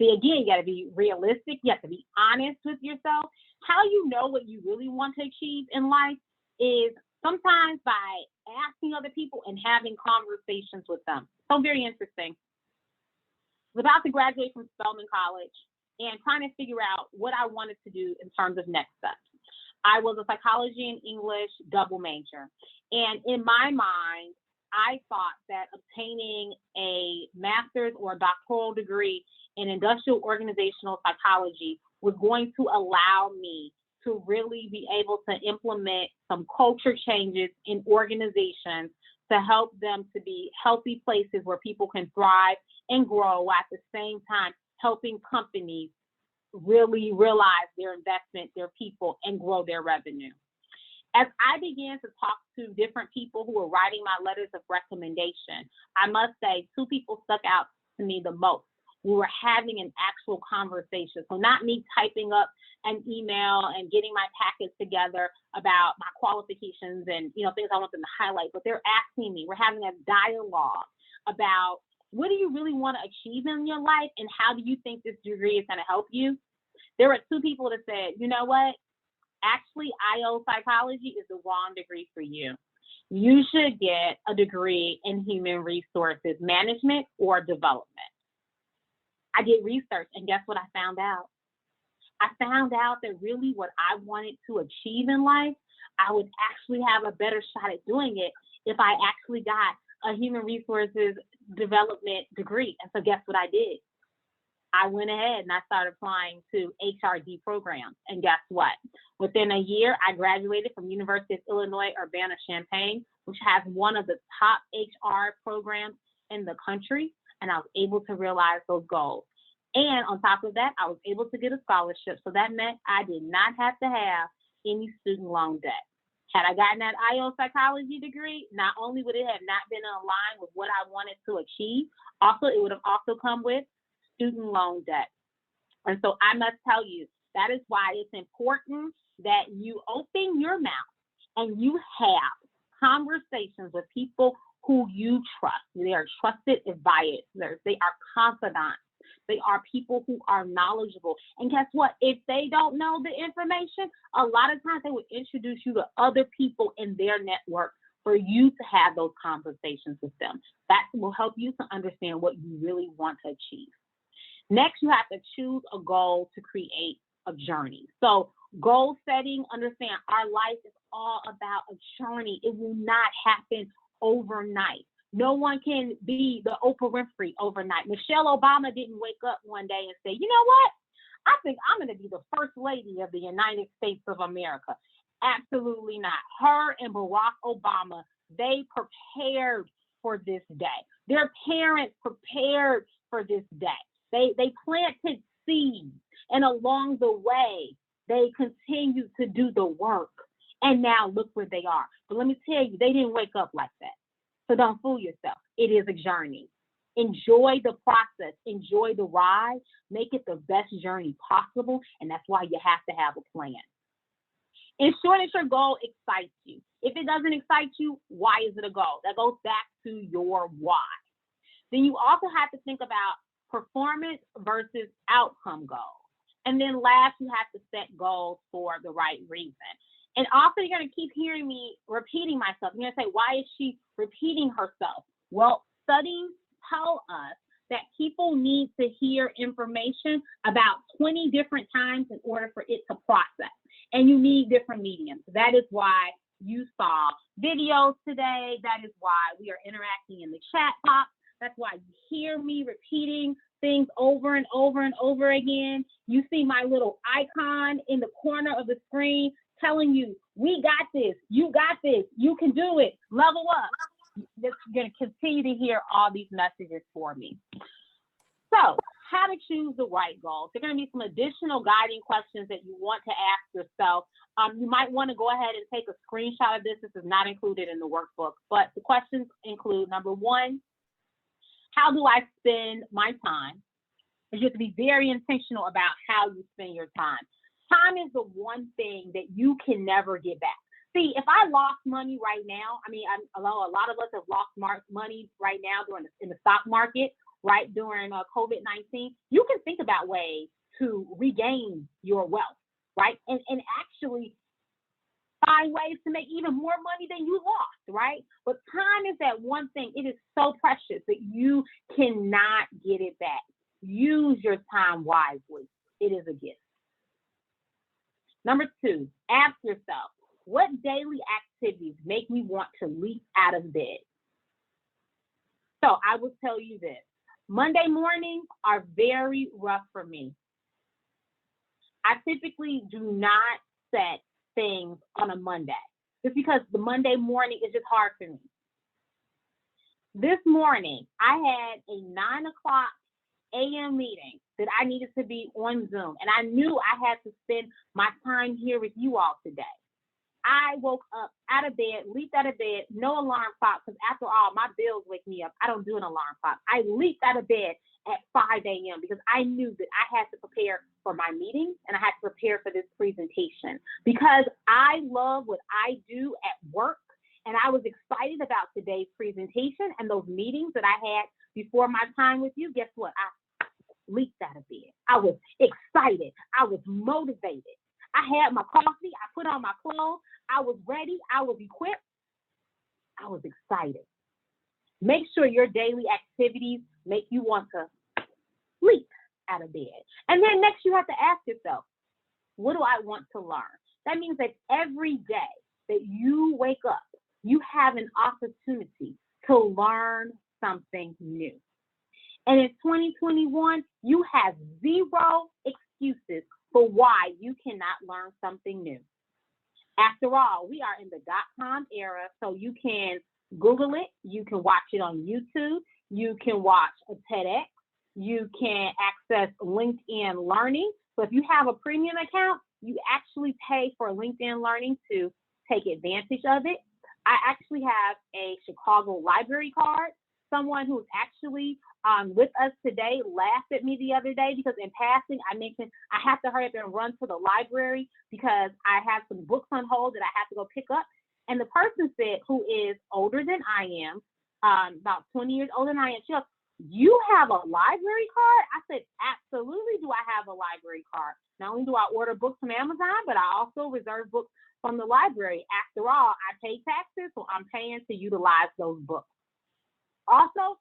See, again, you got to be realistic. You have to be honest with yourself. How you know what you really want to achieve in life is sometimes by asking other people and having conversations with them. So very interesting. I was about to graduate from Spelman College and trying to figure out what I wanted to do in terms of next steps. I was a psychology and English double major. And in my mind, I thought that obtaining a master's or doctoral degree in industrial organizational psychology was going to allow me to really be able to implement some culture changes in organizations to help them to be healthy places where people can thrive and grow, at the same time helping companies really realize their investment, their people, and grow their revenue. As I began to talk to different people who were writing my letters of recommendation, I must say 2 people stuck out to me the most. We were having an actual conversation. So not me typing up an email and getting my package together about my qualifications and things I want them to highlight, but they're asking me, we're having a dialogue about what do you really want to achieve in your life and how do you think this degree is going to help you? There were 2 people that said, you know what? Actually, IO psychology is the wrong degree for you. You should get a degree in human resources management or development. I did research, and guess what I found out? I found out that really what I wanted to achieve in life, I would actually have a better shot at doing it if I actually got a human resources development degree. And so guess what I did? I went ahead and I started applying to HRD programs. And guess what? Within a year, I graduated from University of Illinois, Urbana-Champaign, which has one of the top HR programs in the country. And I was able to realize those goals. And on top of that, I was able to get a scholarship. So that meant I did not have to have any student loan debt. Had I gotten that IO psychology degree, not only would it have not been in line with what I wanted to achieve, also it would have also come with student loan debt. And so I must tell you, that is why it's important that you open your mouth and you have conversations with people who you trust. They are trusted advisors. They are confidants. They are people who are knowledgeable. And guess what? If they don't know the information, a lot of times they will introduce you to other people in their network for you to have those conversations with them. That will help you to understand what you really want to achieve. Next, you have to choose a goal to create a journey. So goal setting, understand our life is all about a journey. It will not happen overnight. No one can be the Oprah Winfrey overnight. Michelle Obama didn't wake up one day and say, you know what? I think I'm going to be the first lady of the United States of America. Absolutely not. Her and Barack Obama, they prepared for this day. Their parents prepared for this day. They planted seeds, and along the way, they continued to do the work. And now look where they are. But let me tell you, they didn't wake up like that. So don't fool yourself. It is a journey. Enjoy the process. Enjoy the ride. Make it the best journey possible. And that's why you have to have a plan. Ensure that your goal excites you. If it doesn't excite you, why is it a goal? That goes back to your why. Then you also have to think about performance versus outcome goals. And then last, you have to set goals for the right reason. And also, you're going to keep hearing me repeating myself. You're going to say, why is she repeating herself? Well, studies tell us that people need to hear information about 20 different times in order for it to process. And you need different mediums. That is why you saw videos today. That is why we are interacting in the chat box. That's why you hear me repeating things over and over and over again. You see my little icon in the corner of the screen telling you, we got this, you got this, you can do it, level up. You're going to continue to hear all these messages for me. So, how to choose the right goals. There are going to be some additional guiding questions that you want to ask yourself. You might want to go ahead and take a screenshot of this. This is not included in the workbook, but the questions include, number one, how do I spend my time? You have to be very intentional about how you spend your time. Time is the one thing that you can never get back. See, if I lost money right now, I know a lot of us have lost money right now in the stock market, right, during COVID-19. You can think about ways to regain your wealth, right, and actually find ways to make even more money than you lost, right? But time is that one thing. It is so precious that you cannot get it back. Use your time wisely. It is a gift. Number two, ask yourself, what daily activities make me want to leap out of bed? So I will tell you this. Monday mornings are very rough for me. I typically do not set things on a Monday, just because the Monday morning is just hard for me. This morning, I had a 9 o'clock a.m. meeting that I needed to be on Zoom, and I knew I had to spend my time here with you all today. I woke up out of bed, leaped out of bed, no alarm clock, because after all, my bills wake me up. I don't do an alarm clock. I leaped out of bed at 5 a.m. because I knew that I had to prepare for my meeting and I had to prepare for this presentation because I love what I do at work. And I was excited about today's presentation and those meetings that I had before my time with you. Guess what? I leaped out of bed. I was excited. I was motivated. I had my coffee. I put on my clothes. I was ready. I was equipped. I was excited. Make sure your daily activities make you want to leap out of bed. And then next you have to ask yourself, what do I want to learn? That means that every day that you wake up, you have an opportunity to learn something new. And in 2021, you have zero excuses for why you cannot learn something new. After all, we are in the .com era, so you can Google it, you can watch it on YouTube, you can watch a TEDx, you can access LinkedIn Learning. So if you have a premium account, you actually pay for LinkedIn Learning to take advantage of it. I actually have a Chicago library card. Someone who's actually with us today laughed at me the other day because in passing, I mentioned I have to hurry up and run to the library because I have some books on hold that I have to go pick up. And the person said, who is older than I am, about 20 years older than I am, she goes, you have a library card? I said, absolutely do I have a library card. Not only do I order books from Amazon, but I also reserve books from the library. After all, I pay taxes, so I'm paying to utilize those books. Also,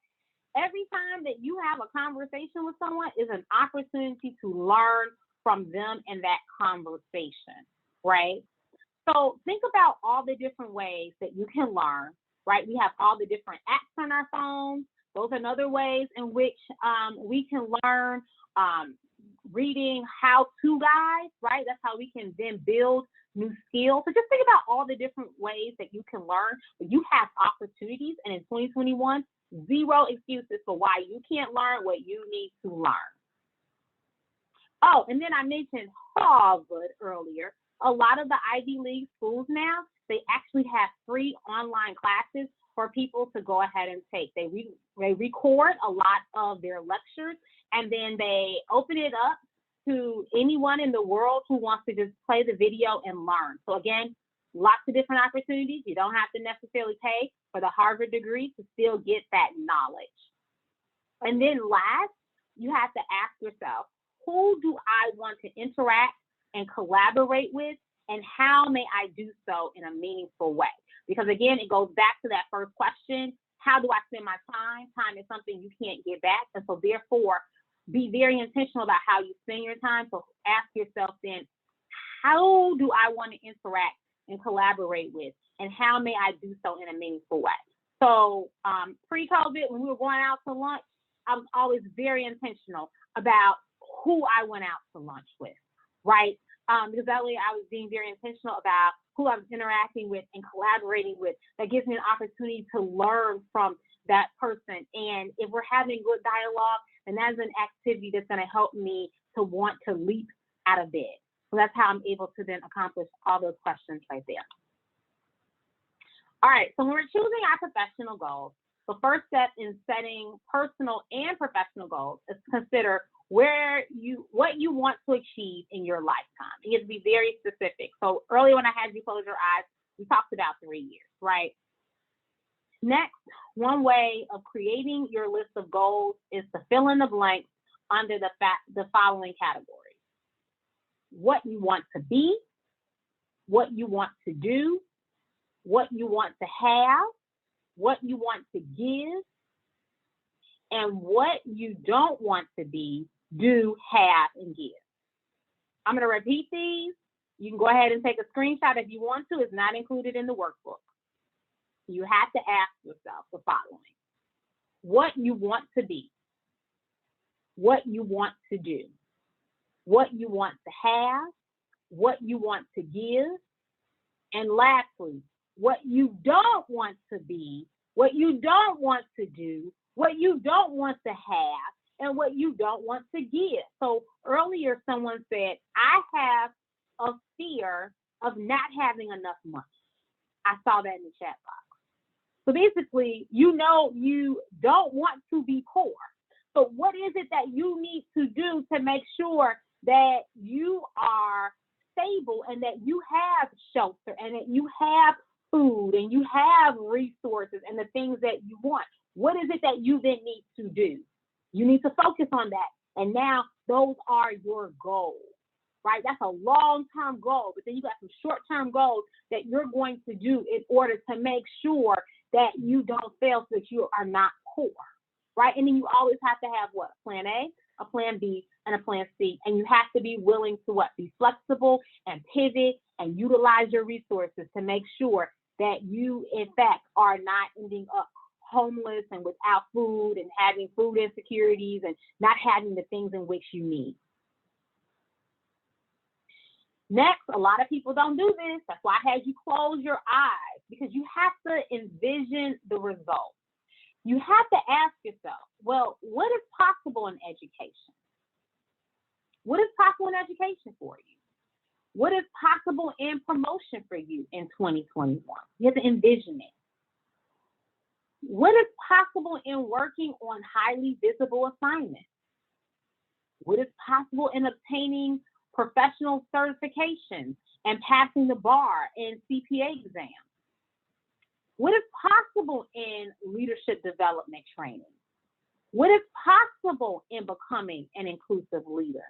every time that you have a conversation with someone is an opportunity to learn from them in that conversation, right? So think about all the different ways that you can learn, right? We have all the different apps on our phones. Those are other ways in which we can learn, reading how-to guides, right? That's how we can then build new skills. So just think about all the different ways that you can learn. You have opportunities, and in 2021, zero excuses for why you can't learn what you need to learn. Oh, and then I mentioned Harvard earlier. A lot of the Ivy League schools now, they actually have free online classes for people to go ahead and take. They record a lot of their lectures, and then they open it up to anyone in the world who wants to just play the video and learn. So again, lots of different opportunities. You don't have to necessarily pay for the Harvard degree to still get that knowledge. And then last, you have to ask yourself, who do I want to interact and collaborate with, and how may I do so in a meaningful way? Because again, it goes back to that first question, how do I spend my time? Time is something you can't get back, and so therefore, be very intentional about how you spend your time. So ask yourself then, how do I want to interact and collaborate with, and how may I do so in a meaningful way? So pre-COVID, when we were going out to lunch, I was always very intentional about who I went out to lunch with, right? Because that way I was being very intentional about who I was interacting with and collaborating with. That gives me an opportunity to learn from that person. And if we're having good dialogue, then that's an activity that's going to help me to want to leap out of bed. So that's how I'm able to then accomplish all those questions right there. All right, so when we're choosing our professional goals, the first step in setting personal and professional goals is to consider what you want to achieve in your lifetime. You have to be very specific. So earlier when I had you close your eyes, we talked about 3 years, right? Next, one way of creating your list of goals is to fill in the blanks under the following categories: what you want to be, what you want to do, what you want to have, what you want to give, and what you don't want to be, do, have, and give. I'm going to repeat these. You can go ahead and take a screenshot if you want to. It's not included in the workbook. You have to ask yourself the following: what you want to be, what you want to do, what you want to have, what you want to give, and lastly, what you don't want to be, what you don't want to do, what you don't want to have, and what you don't want to give. So earlier someone said, I have a fear of not having enough money. I saw that in the chat box. So basically, you know you don't want to be poor. So what is it that you need to do to make sure that you are stable and that you have shelter and that you have food and you have resources and the things that you want? What is it that you then need to do? You need to focus on that. And now those are your goals, right? That's a long-term goal, but then you got some short-term goals that you're going to do in order to make sure that you don't fail so that you are not poor, right? And then you always have to have what? A plan A, a plan B, and a plan C. And you have to be willing to what? Be flexible and pivot and utilize your resources to make sure that you, in fact, are not ending up homeless and without food and having food insecurities and not having the things in which you need. Next, a lot of people don't do this. That's why I had you close your eyes, because you have to envision the result. You have to ask yourself, well, what is possible in education? What is possible in education for you? What is possible in promotion for you in 2021? You have to envision it. What is possible in working on highly visible assignments? What is possible in obtaining professional certifications and passing the bar and CPA exams? What is possible in leadership development training? What is possible in becoming an inclusive leader?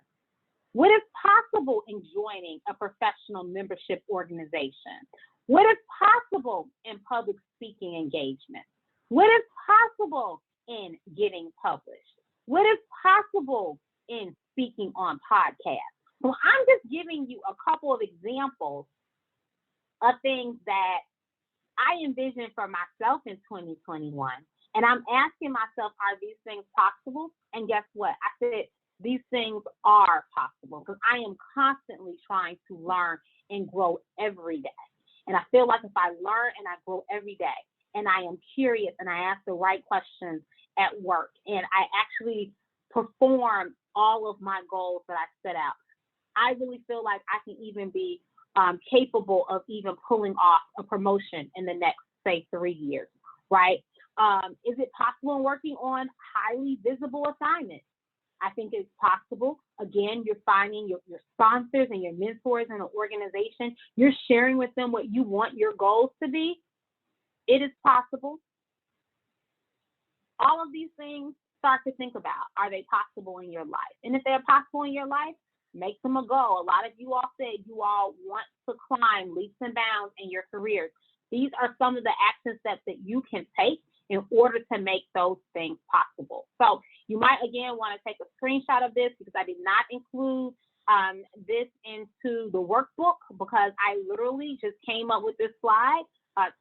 What is possible in joining a professional membership organization? What is possible in public speaking engagement? What is possible in getting published? What is possible in speaking on podcasts? So I'm just giving you a couple of examples of things that I envision for myself in 2021. And I'm asking myself, are these things possible? And guess what? I said, these things are possible because I am constantly trying to learn and grow every day. And I feel like if I learn and I grow every day, and I am curious and I ask the right questions at work, and I actually perform all of my goals that I set out, I really feel like I can even be capable of even pulling off a promotion in the next, say, 3 years, right? Is it possible in working on highly visible assignments? I think it's possible. Again, you're finding your sponsors and your mentors in an organization. You're sharing with them what you want your goals to be. It is possible. All of these things, start to think about, are they possible in your life? And if they're possible in your life, make them a goal. A lot of you all said you all want to climb leaps and bounds in your careers. These are some of the action steps that you can take in order to make those things possible. So you might, again, want to take a screenshot of this because I did not include this into the workbook because I literally just came up with this slide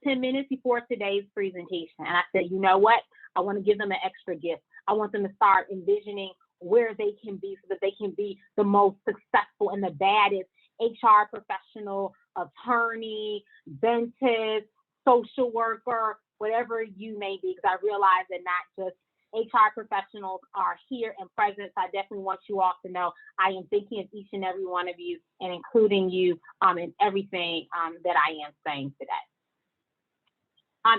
10 minutes before today's presentation. And I said, you know what? I want to give them an extra gift. I want them to start envisioning where they can be so that they can be the most successful and the baddest HR professional, attorney, dentist, social worker, whatever you may be, because I realize that not just HR professionals are here and present. So I definitely want you all to know I am thinking of each and every one of you and including you in everything that I am saying today.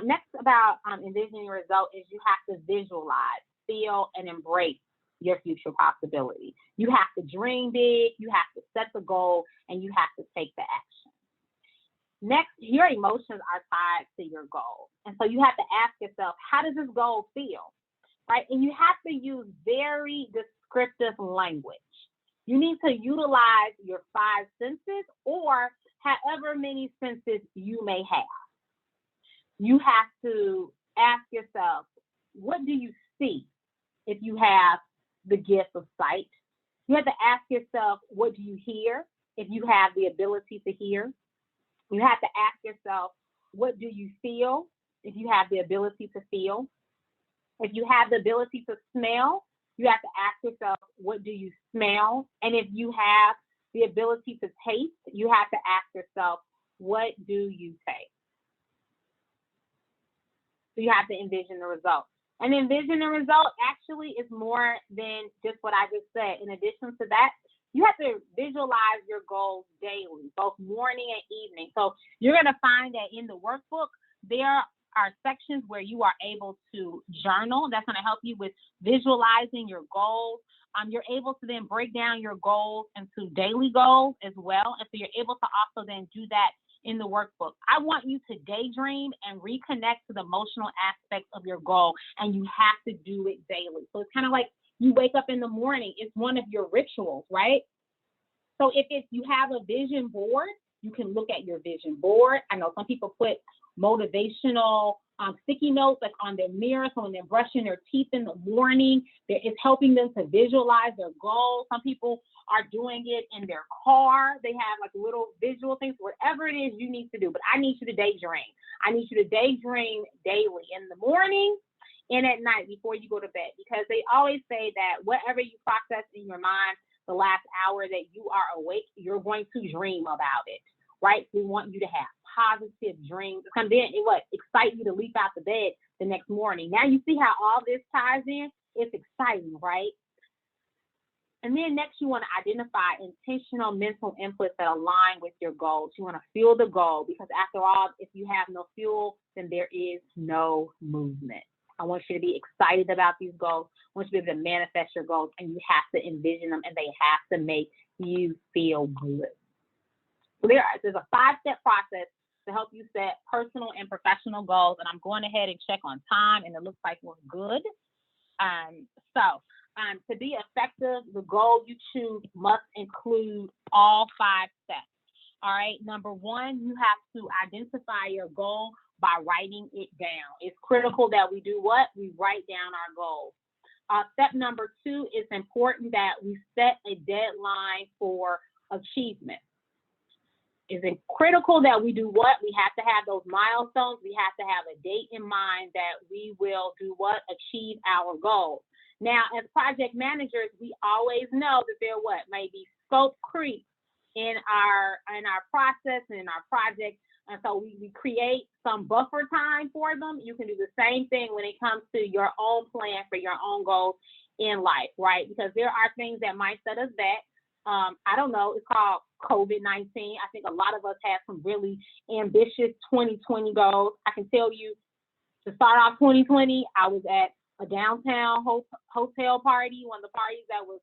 Next about envisioning your result is you have to visualize, feel, and embrace your future possibility. You have to dream big, you have to set the goal, and you have to take the action. Next, your emotions are tied to your goal. And so you have to ask yourself, how does this goal feel? Right? And you have to use very descriptive language. You need to utilize your 5 senses or however many senses you may have. You have to ask yourself, what do you see if you have the gift of sight? You have to ask yourself, what do you hear if you have the ability to hear? You have to ask yourself, what do you feel if you have the ability to feel? If you have the ability to smell, you have to ask yourself, what do you smell? And if you have the ability to taste, you have to ask yourself, what do you taste? So you have to envision the result. And envision the result actually is more than just what I just said. In addition to that, you have to visualize your goals daily, both morning and evening. So you're going to find that in the workbook, there are sections where you are able to journal. That's going to help you with visualizing your goals. You're able to then break down your goals into daily goals as well. And so you're able to also then do that in the workbook. I want you to daydream and reconnect to the emotional aspects of your goal, and you have to do it daily. So it's kind of like you wake up in the morning. It's one of your rituals, right? So if you have a vision board, you can look at your vision board. I know some people put motivational sticky notes like on their mirror, so when they're brushing their teeth in the morning, it's helping them to visualize their goals. Some people are doing it in their car. They have like little visual things, whatever it is you need to do. But I need you to daydream. I need you to daydream daily in the morning and at night before you go to bed, because they always say that whatever you process in your mind the last hour that you are awake, you're going to dream about it, right? We want you to have positive dreams. Come then excite you to leap out the bed the next morning. Now you see how all this ties in. It's exciting, right? And then next, you want to identify intentional mental inputs that align with your goals. You want to fuel the goal, because after all, if you have no fuel, then there is no movement. I want you to be excited about these goals. I want you to be able to manifest your goals, and you have to envision them, and they have to make you feel good. So there's a 5-step process to help you set personal and professional goals. And I'm going ahead and check on time, and it looks like we're good. To be effective, the goal you choose must include all 5 steps. All right. Number 1, you have to identify your goal by writing it down. It's critical that we do what? We write down our goals. Step number 2, it's important that we set a deadline for achievement. Is it critical that we do what? We have to have those milestones. We have to have a date in mind that we will do what? Achieve our goals. Now, as project managers, we always know that there may be scope creep in our process and in our project. And so we create some buffer time for them. You can do the same thing when it comes to your own plan for your own goals in life, right? Because there are things that might set us back. I don't know, it's called COVID-19. I think a lot of us have some really ambitious 2020 goals. I can tell you, to start off 2020, I was at a downtown hotel party, one of the parties that was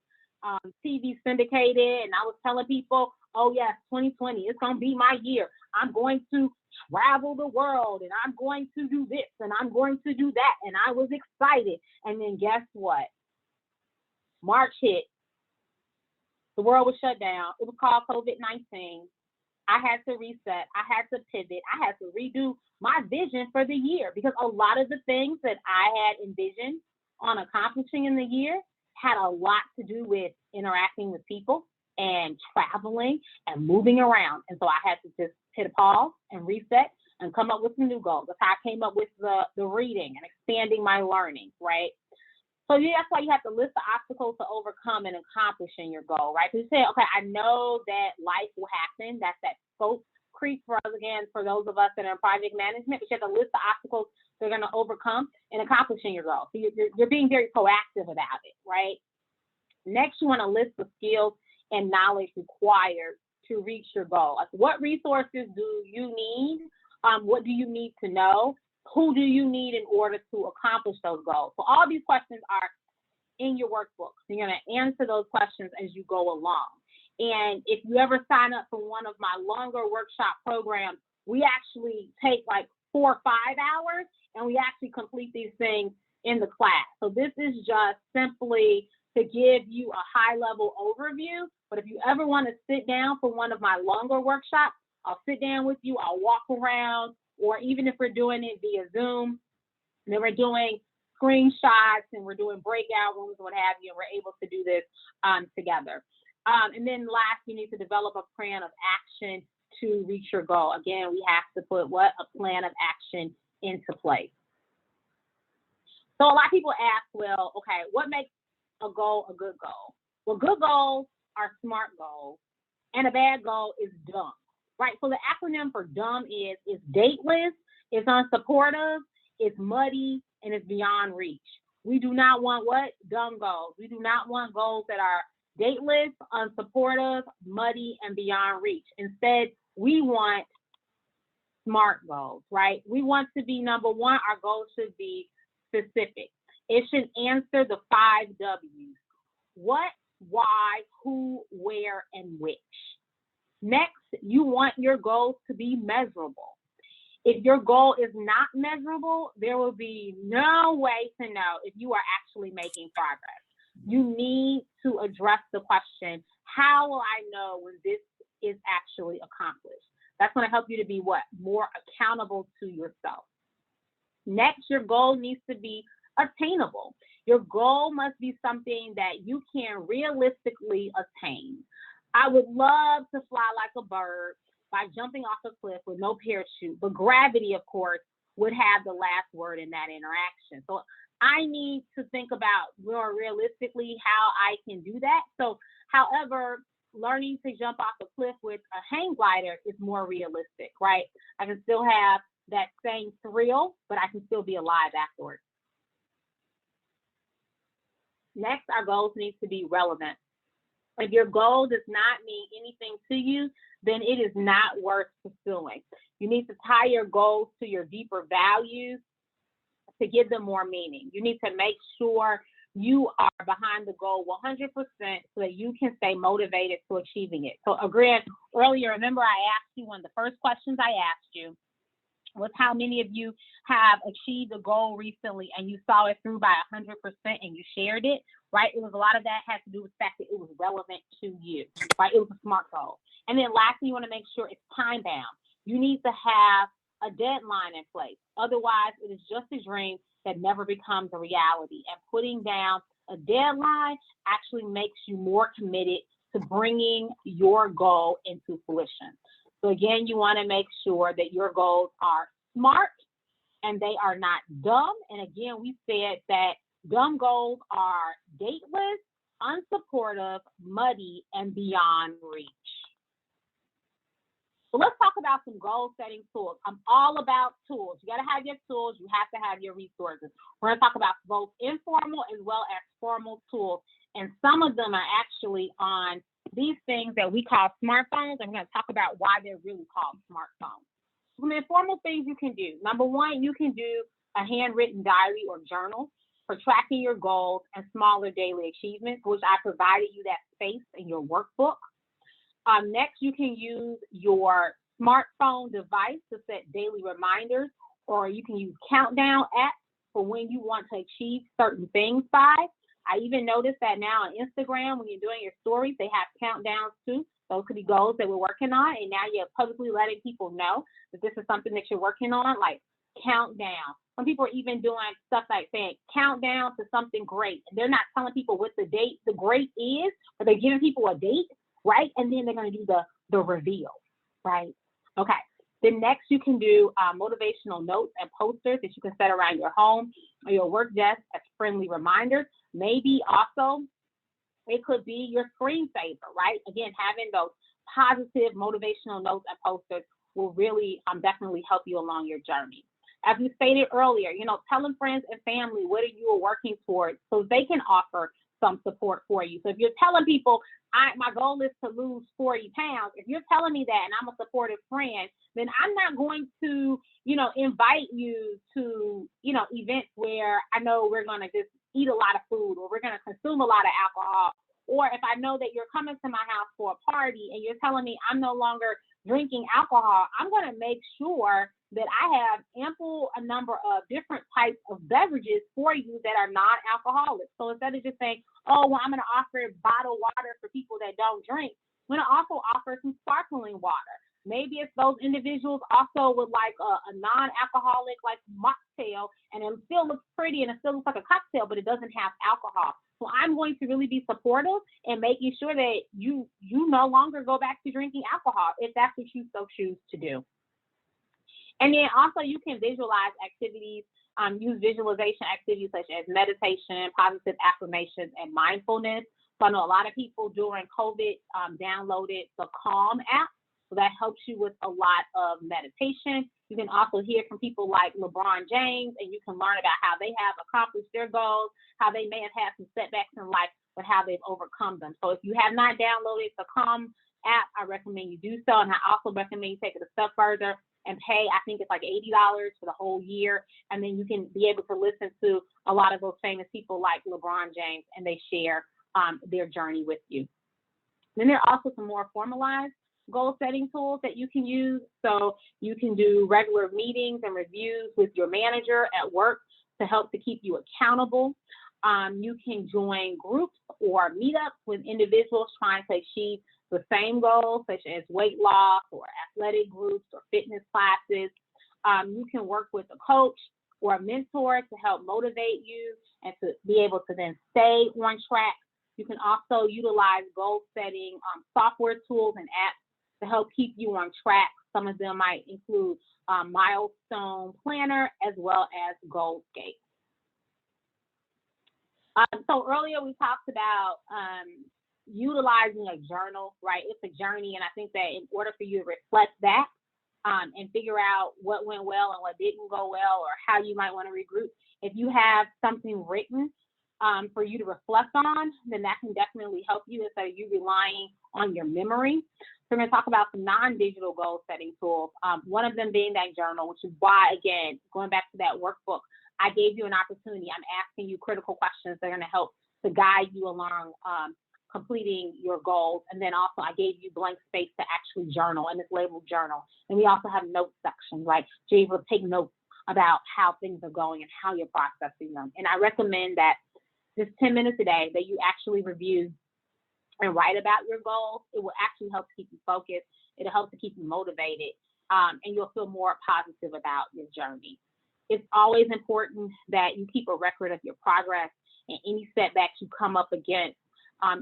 TV syndicated, and I was telling people, oh yes, 2020, it's going to be my year. I'm going to travel the world, and I'm going to do this, and I'm going to do that, and I was excited. And then guess what? March hit. The world was shut down. It was called COVID-19. I had to reset. I had to pivot. I had to redo my vision for the year, because a lot of the things that I had envisioned on accomplishing in the year had a lot to do with interacting with people, and traveling and moving around. And so I had to just hit a pause and reset and come up with some new goals. That's how I came up with the reading and expanding my learning, right? So yeah, that's why you have to list the obstacles to overcome and accomplishing your goal, right? Because you say, okay, I know that life will happen. That's that scope creep for us, again, for those of us that are in project management, but you have to list the obstacles they're going to overcome in accomplishing your goal. So you're being very proactive about it, right? Next, you want to list the skills and knowledge required to reach your goal. Like, what resources do you need? What do you need to know? Who do you need in order to accomplish those goals? So all these questions are in your workbook. So you're going to answer those questions as you go along. And if you ever sign up for one of my longer workshop programs, we actually take like 4 or 5 hours, and we actually complete these things in the class. So this is just simply to give you a high-level overview. But if you ever want to sit down for one of my longer workshops, I'll sit down with you, I'll walk around, or even if we're doing it via Zoom, then we're doing screenshots and we're doing breakout rooms, what have you, and we're able to do this together. And then last, you need to develop a plan of action to reach your goal. Again, we have to put a plan of action into place. So a lot of people ask, well, okay, what makes a goal a good goal? Well, good goals are smart goals, and a bad goal is dumb, right? So the acronym for dumb is dateless, it's unsupportive, it's muddy, and it's beyond reach. We do not want what? Dumb goals. We do not want goals that are dateless, unsupportive, muddy, and beyond reach. Instead, we want smart goals, right? We want to be, number one, our goals should be specific. It should answer the 5 W's. What, why, who, where, and which. Next, you want your goals to be measurable. If your goal is not measurable, there will be no way to know if you are actually making progress. You need to address the question, how will I know when this is actually accomplished? That's going to help you to be what? More accountable to yourself. Next, your goal needs to be attainable. Your goal must be something that you can realistically attain. I would love to fly like a bird by jumping off a cliff with no parachute, but gravity, of course, would have the last word in that interaction. So I need to think about more realistically how I can do that. So, however, learning to jump off a cliff with a hang glider is more realistic, right? I can still have that same thrill, but I can still be alive afterwards. Next, our goals need to be relevant. If your goal does not mean anything to you, then it is not worth pursuing. You need to tie your goals to your deeper values to give them more meaning. You need to make sure you are behind the goal 100% so that you can stay motivated to achieving it. So again, earlier, remember I asked you, one of the first questions I asked you was how many of you have achieved a goal recently and you saw it through by 100% and you shared it, right? It was a lot of that had to do with the fact that it was relevant to you, right? It was a SMART goal. And then lastly, you want to make sure it's time bound. You need to have a deadline in place. Otherwise, it is just a dream that never becomes a reality. And putting down a deadline actually makes you more committed to bringing your goal into fruition. So again, you want to make sure that your goals are smart and they are not dumb. And again, we said that dumb goals are dateless, unsupportive, muddy, and beyond reach. So let's talk about some goal setting tools. I'm all about tools. You got to have your tools. You have to have your resources. We're going to talk about both informal as well as formal tools. And some of them are actually on these things that we call smartphones. I'm going to talk about why they're really called smartphones. Some informal things you can do. Number one, you can do a handwritten diary or journal for tracking your goals and smaller daily achievements, which I provided you that space in your workbook. Next, you can use your smartphone device to set daily reminders, or you can use countdown apps for when you want to achieve certain things by. I even noticed that now on Instagram, when you're doing your stories, they have countdowns too. Those could be goals that we're working on, and now you're publicly letting people know that this is something that you're working on, like countdown. Some people are even doing stuff like saying countdown to something great. And they're not telling people what the date, the great is, but they're giving people a date. right? And then they're going to do the reveal, right? Okay. Then next you can do motivational notes and posters that you can set around your home or your work desk as friendly reminders. Maybe also it could be your screensaver, right? Again, having those positive motivational notes and posters will really definitely help you along your journey. As we stated earlier, telling friends and family what you are working towards so they can offer some support for you. So if you're telling people, my goal is to lose 40 pounds, if you're telling me that and I'm a supportive friend, then I'm not going to, invite you to, events where I know we're going to just eat a lot of food or we're going to consume a lot of alcohol. Or if I know that you're coming to my house for a party and you're telling me I'm no longer drinking alcohol, I'm going to make sure that I have a number of different types of beverages for you that are non-alcoholic. So instead of just saying, oh, well, I'm going to offer bottled water for people that don't drink, I'm going to also offer some sparkling water. Maybe if those individuals also would like a non-alcoholic like mocktail, and it still looks pretty and it still looks like a cocktail, but it doesn't have alcohol. So I'm going to really be supportive and making sure that you no longer go back to drinking alcohol if that's what you so choose to do. And then also you can visualize activities, use visualization activities such as meditation, positive affirmations, and mindfulness. So I know a lot of people during COVID downloaded the Calm app. So that helps you with a lot of meditation. You can also hear from people like LeBron James, and you can learn about how they have accomplished their goals, how they may have had some setbacks in life, but how they've overcome them. So if you have not downloaded the Calm app, I recommend you do so. And I also recommend you take it a step further and pay, I think it's like $80 for the whole year. And then you can be able to listen to a lot of those famous people like LeBron James, and they share their journey with you. Then there are also some more formalized goal setting tools that you can use. So you can do regular meetings and reviews with your manager at work to help to keep you accountable. You can join groups or meetups with individuals trying to achieve the same goals, such as weight loss or athletic groups or fitness classes. You can work with a coach or a mentor to help motivate you and to be able to then stay on track. You can also utilize goal setting software tools and apps to help keep you on track. Some of them might include Milestone Planner as well as Goalscape. So earlier we talked about utilizing a journal, right? It's a journey, and I think that in order for you to reflect that and figure out what went well and what didn't go well or how you might want to regroup, if you have something written for you to reflect on, then that can definitely help you instead of you relying on your memory. So we're going to talk about some non-digital goal setting tools, one of them being that journal, which is why, again, going back to that workbook, I gave you an opportunity. I'm asking you critical questions that are going to help to guide you along completing your goals. And then also I gave you blank space to actually journal, and it's labeled journal. And we also have notes section, right? So you're able to take notes about how things are going and how you're processing them. And I recommend that just 10 minutes a day that you actually review and write about your goals. It will actually help to keep you focused. It'll help to keep you motivated, and you'll feel more positive about your journey. It's always important that you keep a record of your progress, and any setbacks you come up against,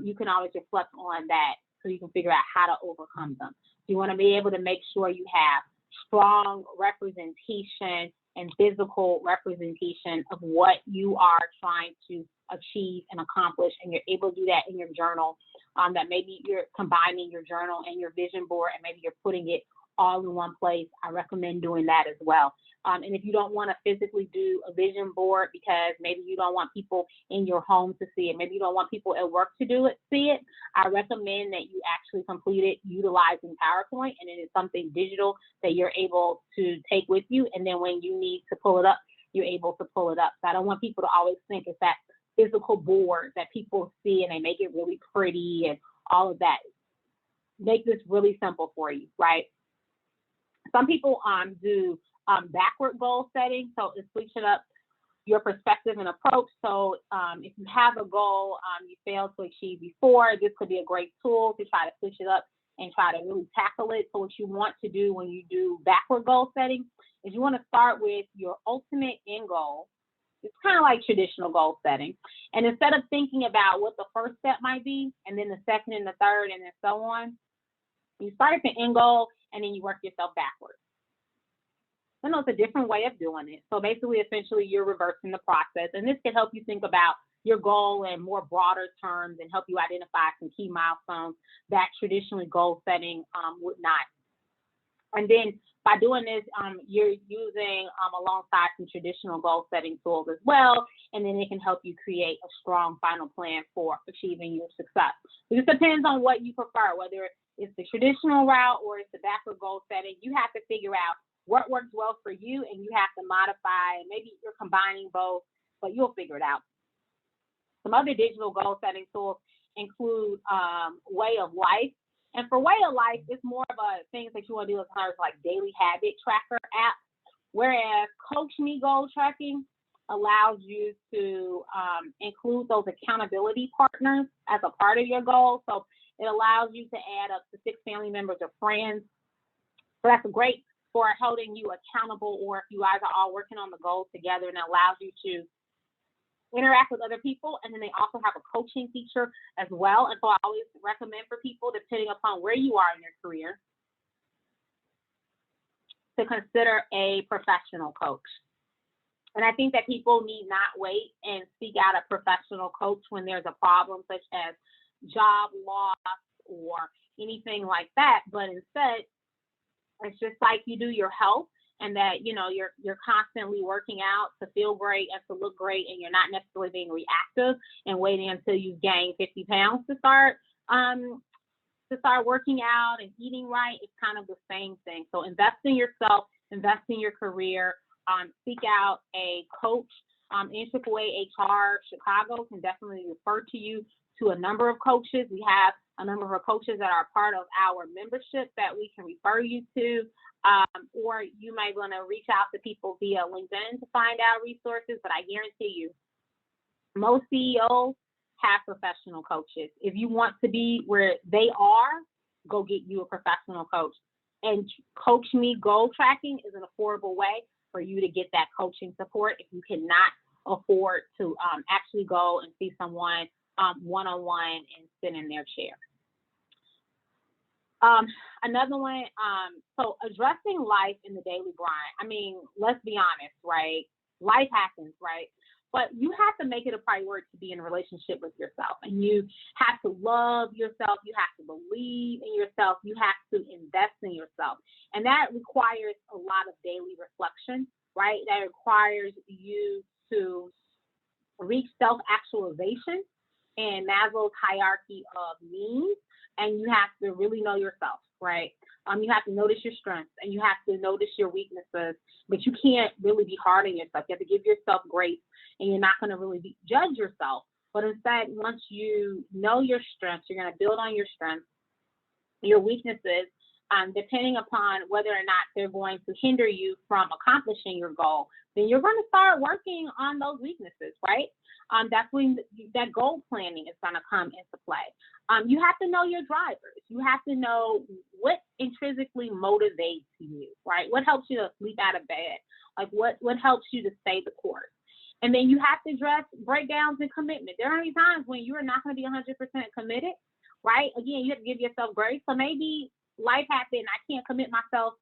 you can always reflect on that so you can figure out how to overcome them. You want to be able to make sure you have strong representation and physical representation of what you are trying to achieve and accomplish, and you're able to do that in your journal. That maybe you're combining your journal and your vision board, and maybe you're putting it all in one place. I recommend doing that as well. And if you don't want to physically do a vision board because maybe you don't want people in your home to see it, maybe you don't want people at work to see it, I recommend that you actually complete it utilizing PowerPoint, and it is something digital that you're able to take with you. And then when you need to pull it up, you're able to pull it up. So I don't want people to always think it's that physical board that people see and they make it really pretty and all of that. Make this really simple for you, right? Some people do backward goal setting, so it's switching up your perspective and approach. So if you have a goal you failed to achieve before, this could be a great tool to try to switch it up and try to really tackle it. So what you want to do when you do backward goal setting is you want to start with your ultimate end goal, It's kind of like traditional goal setting. And instead of thinking about what the first step might be, and then the second and the third, and then so on, you start at the end goal and then you work yourself backwards. I know it's a different way of doing it. So basically, essentially, you're reversing the process. And this can help you think about your goal in more broader terms and help you identify some key milestones that traditionally goal setting would not. And then by doing this, you're using alongside some traditional goal setting tools as well. And then it can help you create a strong final plan for achieving your success. It just depends on what you prefer, whether it's the traditional route or it's the backward goal setting. You have to figure out what works well for you, and you have to modify. Maybe you're combining both, but you'll figure it out. Some other digital goal setting tools include Way of Life. And for Way of Life, it's more of a things that you want to do as far as like daily habit tracker app, whereas Coach Me Goal Tracking allows you to include those accountability partners as a part of your goal. So it allows you to add up to 6 family members or friends. So that's great for holding you accountable, or if you guys are all working on the goal together, and it allows you to interact with other people. And then they also have a coaching feature as well. And so I always recommend for people, depending upon where you are in your career, to consider a professional coach. And I think that people need not wait and seek out a professional coach when there's a problem such as job loss or anything like that, but instead, it's just like you do your health, and that, you know, you're constantly working out to feel great and to look great, and you're not necessarily being reactive and waiting until you gain 50 pounds to start working out and eating right. It's kind of the same thing. So invest in yourself, invest in your career, seek out a coach. NAAA HR Chicago can definitely refer to you to a number of coaches. We have a number of coaches that are part of our membership that we can refer you to, or you might want to reach out to people via LinkedIn to find out resources, but I guarantee you, most CEOs have professional coaches. If you want to be where they are, go get you a professional coach. And Coach Me Goal Tracking is an affordable way for you to get that coaching support if you cannot afford to actually go and see someone one-on-one and sit in their chair. Another one, so addressing life in the daily grind. I mean, let's be honest, right? Life happens, right? But you have to make it a priority to be in a relationship with yourself, and you have to love yourself. You have to believe in yourself. You have to invest in yourself. And that requires a lot of daily reflection, right? That requires you to reach self-actualization and Maslow's hierarchy of needs. And you have to really know yourself, right? You have to notice your strengths, and you have to notice your weaknesses, but you can't really be hard on yourself. You have to give yourself grace, and you're not going to really judge yourself. But instead, once you know your strengths, you're going to build on your strengths, your weaknesses, depending upon whether or not they're going to hinder you from accomplishing your goal. Then you're going to start working on those weaknesses, right? That's when that goal planning is going to come into play. You have to know your drivers. You have to know what intrinsically motivates you, right? What helps you to sleep out of bed? Like what helps you to stay the course? And then you have to address breakdowns in commitment. There are many times when you are not going to be 100% committed, right? Again, you have to give yourself grace. So maybe life happened. I can't commit myself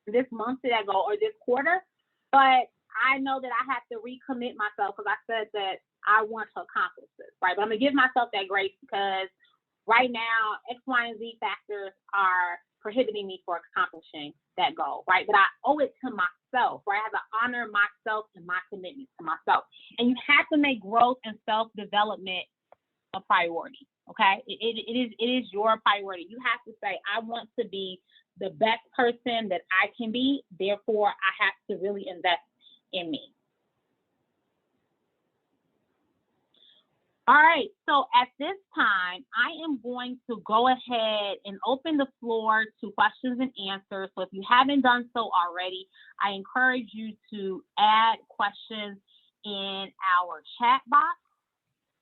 this month to that goal or this quarter, but I know that I have to recommit myself because I said that I want to accomplish this, right? But I'm going to give myself that grace because right now, X, Y, and Z factors are prohibiting me from accomplishing that goal, right? But I owe it to myself, right? I have to honor myself and my commitment to myself. And you have to make growth and self-development a priority, okay? It is your priority. You have to say, I want to be the best person that I can be. Therefore, I have to really invest in me. All right, so at this time, I am going to go ahead and open the floor to questions and answers. So if you haven't done so already, I encourage you to add questions in our chat box.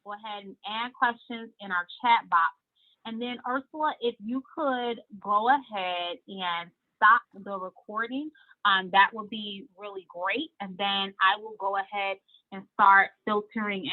Go ahead and add questions in our chat box. And then Ursula, if you could go ahead and stop the recording, that would be really great. And then I will go ahead and start filtering